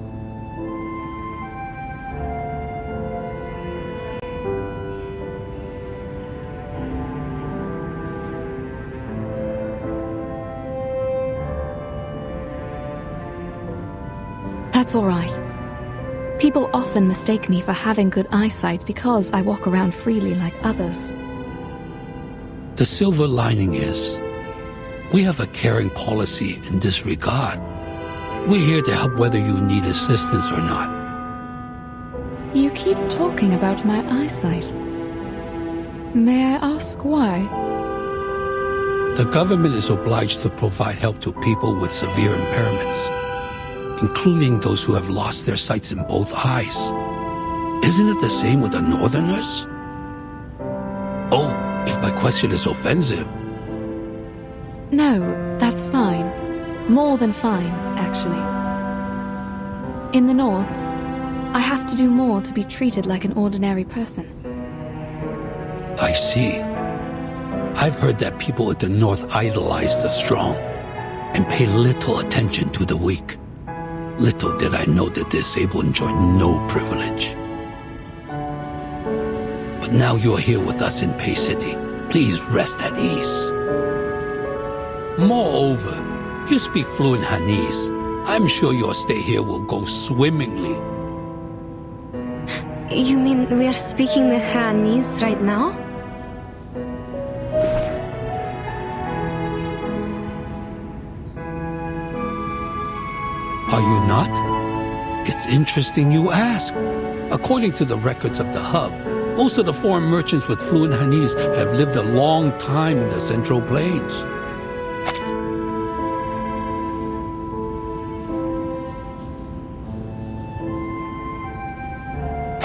[SPEAKER 5] That's all right. People often mistake me for having good eyesight because I walk around freely like others.
[SPEAKER 14] The silver lining is, we have a caring policy in this regard. We're here to help whether you need assistance or not.
[SPEAKER 5] You keep talking about my eyesight. May I ask why?
[SPEAKER 14] The government is obliged to provide help to people with severe impairments, including those who have lost their sights in both eyes. Isn't it the same with the Northerners? Oh, if my question is offensive.
[SPEAKER 5] No, that's fine. More than fine, actually. In the North, I have to do more to be treated like an ordinary person.
[SPEAKER 14] I see. I've heard that people at the North idolize the strong and pay little attention to the weak. Little did I know that disabled enjoy no privilege. But now you're here with us in Pei City. Please rest at ease. Moreover, you speak fluent Hanese. I'm sure your stay here will go swimmingly.
[SPEAKER 3] You mean we are speaking the Hanese right now?
[SPEAKER 14] Are you not? It's interesting you ask. According to the records of the hub, most of the foreign merchants with fluent Hanese have lived a long time in the Central Plains.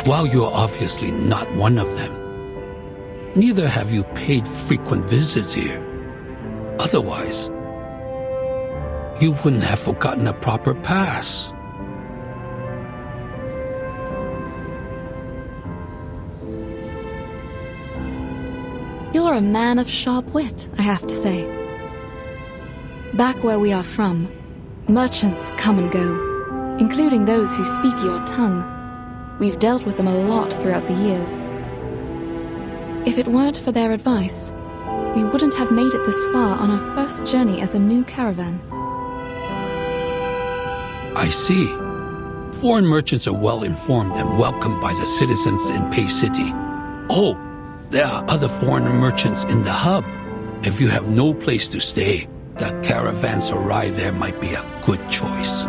[SPEAKER 14] While you're obviously not one of them, neither have you paid frequent visits here. Otherwise, you wouldn't have forgotten a proper pass.
[SPEAKER 5] You're a man of sharp wit, I have to say. Back where we are from, merchants come and go, including those who speak your tongue. We've dealt with them a lot throughout the years. If it weren't for their advice, we wouldn't have made it this far on our first journey as a new caravan.
[SPEAKER 14] I see. Foreign merchants are well informed and welcomed by the citizens in Pei City. Oh, there are other foreign merchants in the hub. If you have no place to stay, the caravans arrive there might be a good choice.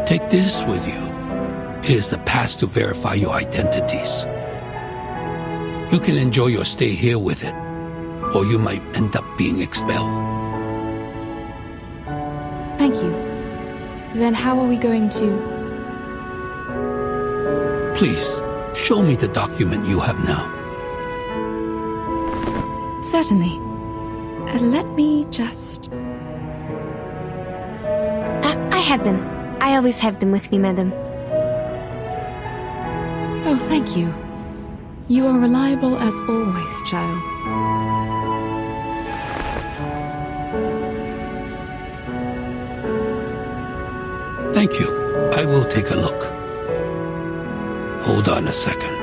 [SPEAKER 14] Take this with you. It is the pass to verify your identities. You can enjoy your stay here with it, or you might end up being expelled.
[SPEAKER 5] Thank you. Then how are we going to...
[SPEAKER 14] Please, show me the document you have now.
[SPEAKER 5] Certainly. Let me just...
[SPEAKER 3] I have them. I always have them with me, madam.
[SPEAKER 5] Oh, thank you. You are reliable as always, child.
[SPEAKER 14] Thank you. I will take a look. Hold on a second.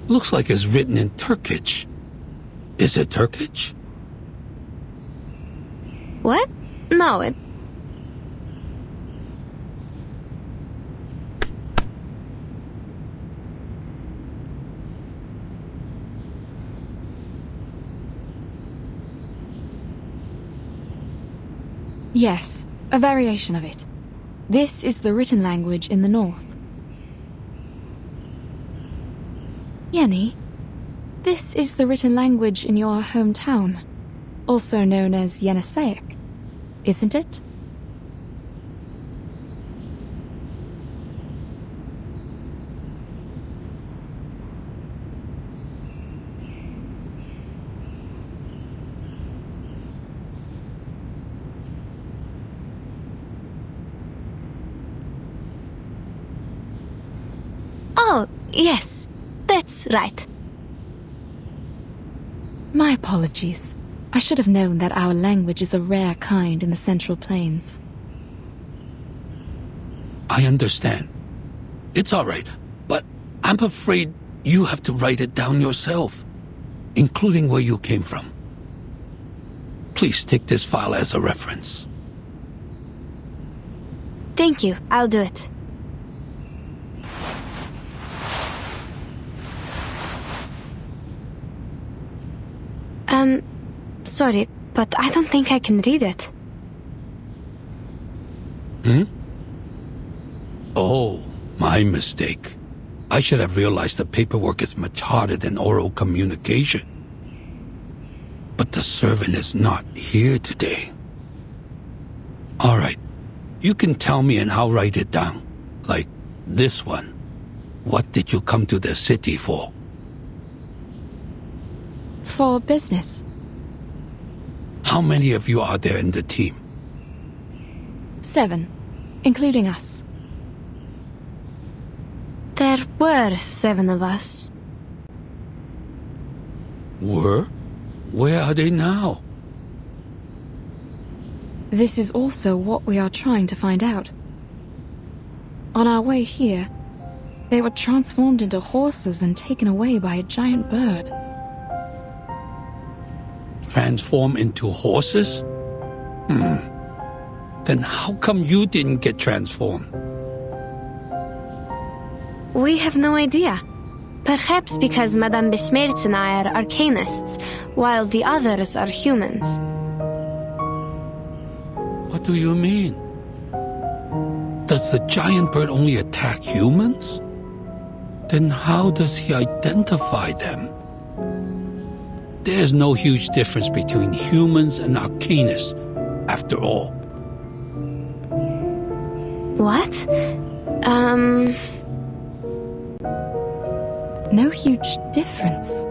[SPEAKER 14] Looks like it's written in Turkish. Is it Turkish?
[SPEAKER 3] What? No, it...
[SPEAKER 5] Yes, a variation of it. This is the written language in the north. Yenny, this is the written language in your hometown, also known as Yeniseic, isn't it?
[SPEAKER 3] Oh, yes, that's right.
[SPEAKER 5] My apologies. I should have known that our language is a rare kind in the Central Plains.
[SPEAKER 14] I understand. It's all right, but I'm afraid you have to write it down yourself, including where you came from. Please take this file as a reference.
[SPEAKER 3] Thank you, I'll do it. Sorry, but I don't think I can read it.
[SPEAKER 14] Oh, my mistake. I should have realized the paperwork is much harder than oral communication. But the servant is not here today. All right, you can tell me and I'll write it down. Like this one. What did you come to the city for?
[SPEAKER 5] For business.
[SPEAKER 14] How many of you are there in the team?
[SPEAKER 5] 7, including us.
[SPEAKER 3] There were 7 of us.
[SPEAKER 14] Were? Where are they now?
[SPEAKER 5] This is also what we are trying to find out. On our way here, they were transformed into horses and taken away by a giant bird.
[SPEAKER 14] Transform into horses? Then how come you didn't get transformed?
[SPEAKER 3] We have no idea. Perhaps because Madame Besmertz and I are arcanists, while the others are humans.
[SPEAKER 14] What do you mean? Does the giant bird only attack humans? Then how does he identify them? There's no huge difference between humans and arcanists, after all.
[SPEAKER 3] What?
[SPEAKER 5] No huge difference.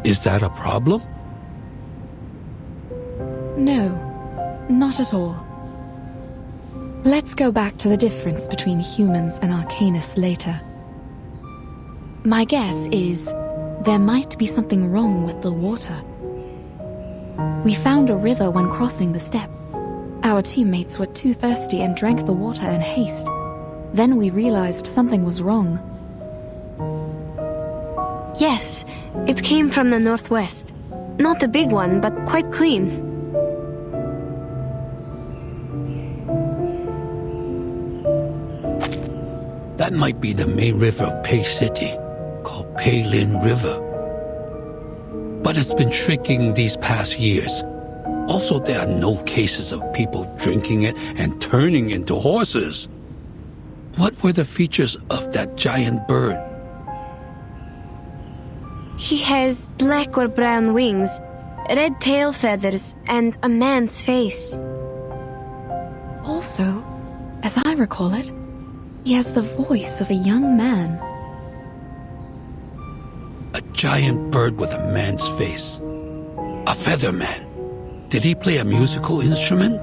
[SPEAKER 14] Is that a problem?
[SPEAKER 5] No, not at all. Let's go back to the difference between humans and arcanists later. My guess is there might be something wrong with the water. We found a river when crossing the steppe. Our teammates were too thirsty and drank the water in haste. Then we realized something was wrong.
[SPEAKER 3] Yes, it came from the northwest. Not a big one, but quite clean.
[SPEAKER 14] That might be the main river of Pei City, called Pei Lin River. But it's been shrinking these past years. Also, there are no cases of people drinking it and turning into horses. What were the features of that giant bird?
[SPEAKER 3] He has black or brown wings, red tail feathers, and a man's face.
[SPEAKER 5] Also, as I recall it, he has the voice of a young man.
[SPEAKER 14] A giant bird with a man's face. A feather man. Did he play a musical instrument?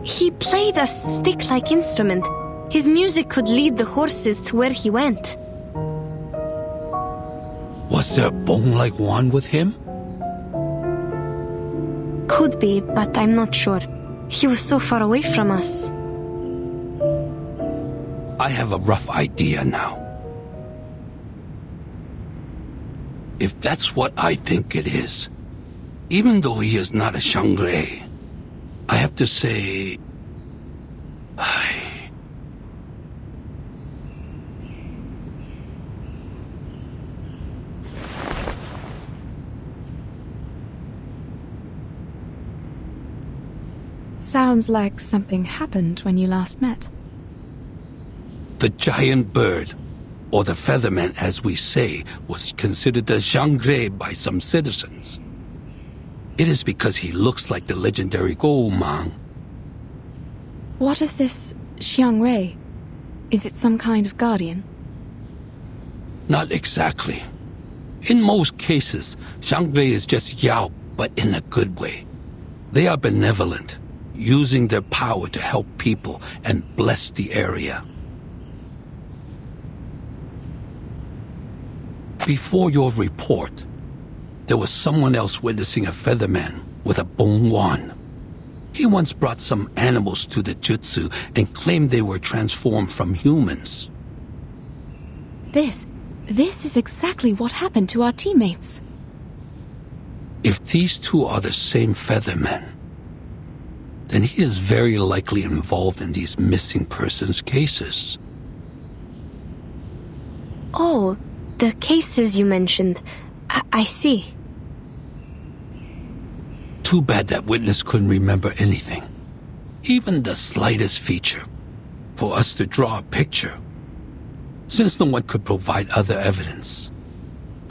[SPEAKER 3] He played a stick-like instrument. His music could lead the horses to where he went.
[SPEAKER 14] Was there a bone-like one with him?
[SPEAKER 3] Could be, but I'm not sure. He was so far away from us.
[SPEAKER 14] I have a rough idea now. If that's what I think it is, Even though he is not a Shangri, I have to say...
[SPEAKER 5] Sounds like something happened when you last met.
[SPEAKER 14] The giant bird, or the featherman as we say, was considered a Shangri by some citizens. It is because he looks like the legendary Goumang.
[SPEAKER 5] What is this Xiangrei? Is it some kind of guardian?
[SPEAKER 14] Not exactly. In most cases, Shangri is just Yao, but in a good way. They are benevolent, using their power to help people and bless the area. Before your report, there was someone else witnessing a featherman with a bone wand. He once brought some animals to the jutsu and claimed they were transformed from humans.
[SPEAKER 5] This is exactly what happened to our teammates.
[SPEAKER 14] If these two are the same feathermen, then he is very likely involved in these missing persons cases.
[SPEAKER 3] Oh, the cases you mentioned. I see.
[SPEAKER 14] Too bad that witness couldn't remember anything, even the slightest feature, for us to draw a picture. Since no one could provide other evidence,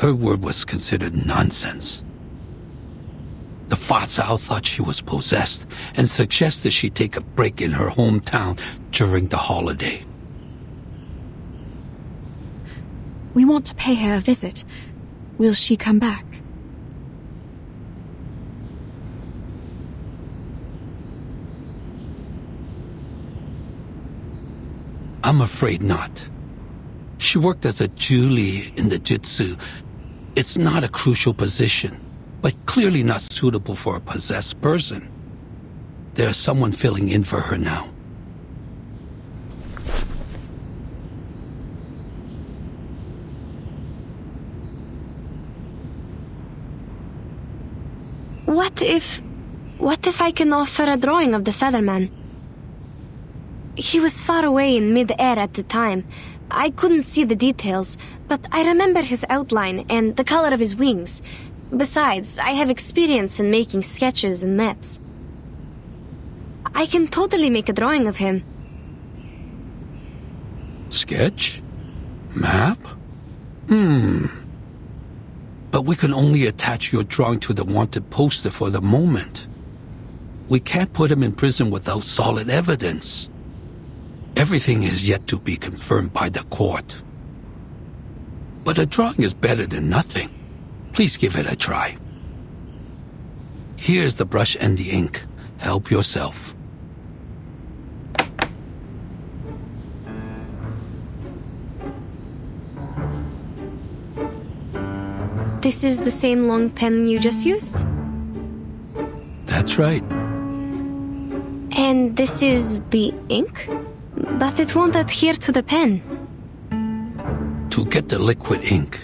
[SPEAKER 14] her word was considered nonsense. The Fa-Cao thought she was possessed and suggested she take a break in her hometown during the holiday.
[SPEAKER 5] We want to pay her a visit. Will she come back?
[SPEAKER 14] I'm afraid not. She worked as a Julie in the Jutsu. It's not a crucial position, but clearly not suitable for a possessed person. There's someone filling in for her now.
[SPEAKER 3] What if I can offer a drawing of the featherman? He was far away in mid-air at the time. I couldn't see the details, but I remember his outline and the color of his wings. Besides, I have experience in making sketches and maps. I can totally make a drawing of him.
[SPEAKER 14] Sketch? Map? But we can only attach your drawing to the wanted poster for the moment. We can't put him in prison without solid evidence. Everything is yet to be confirmed by the court. But a drawing is better than nothing. Please give it a try. Here's the brush and the ink. Help yourself.
[SPEAKER 3] This is the same long pen you just used?
[SPEAKER 14] That's right.
[SPEAKER 3] And this is the ink? But it won't adhere to the pen.
[SPEAKER 14] To get the liquid ink,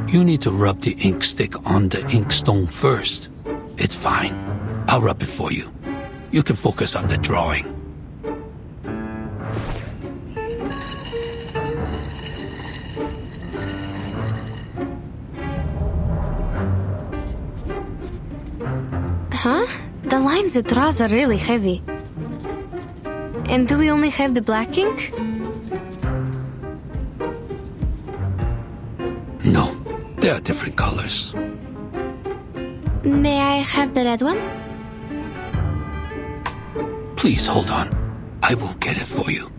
[SPEAKER 14] you need to rub the ink stick on the inkstone first. It's fine. I'll rub it for you. You can focus on the drawing.
[SPEAKER 3] Huh? The lines it draws are really heavy. And do we only have the black ink?
[SPEAKER 14] No, there are different colors.
[SPEAKER 3] May I have the red one?
[SPEAKER 14] Please hold on. I will get it for you.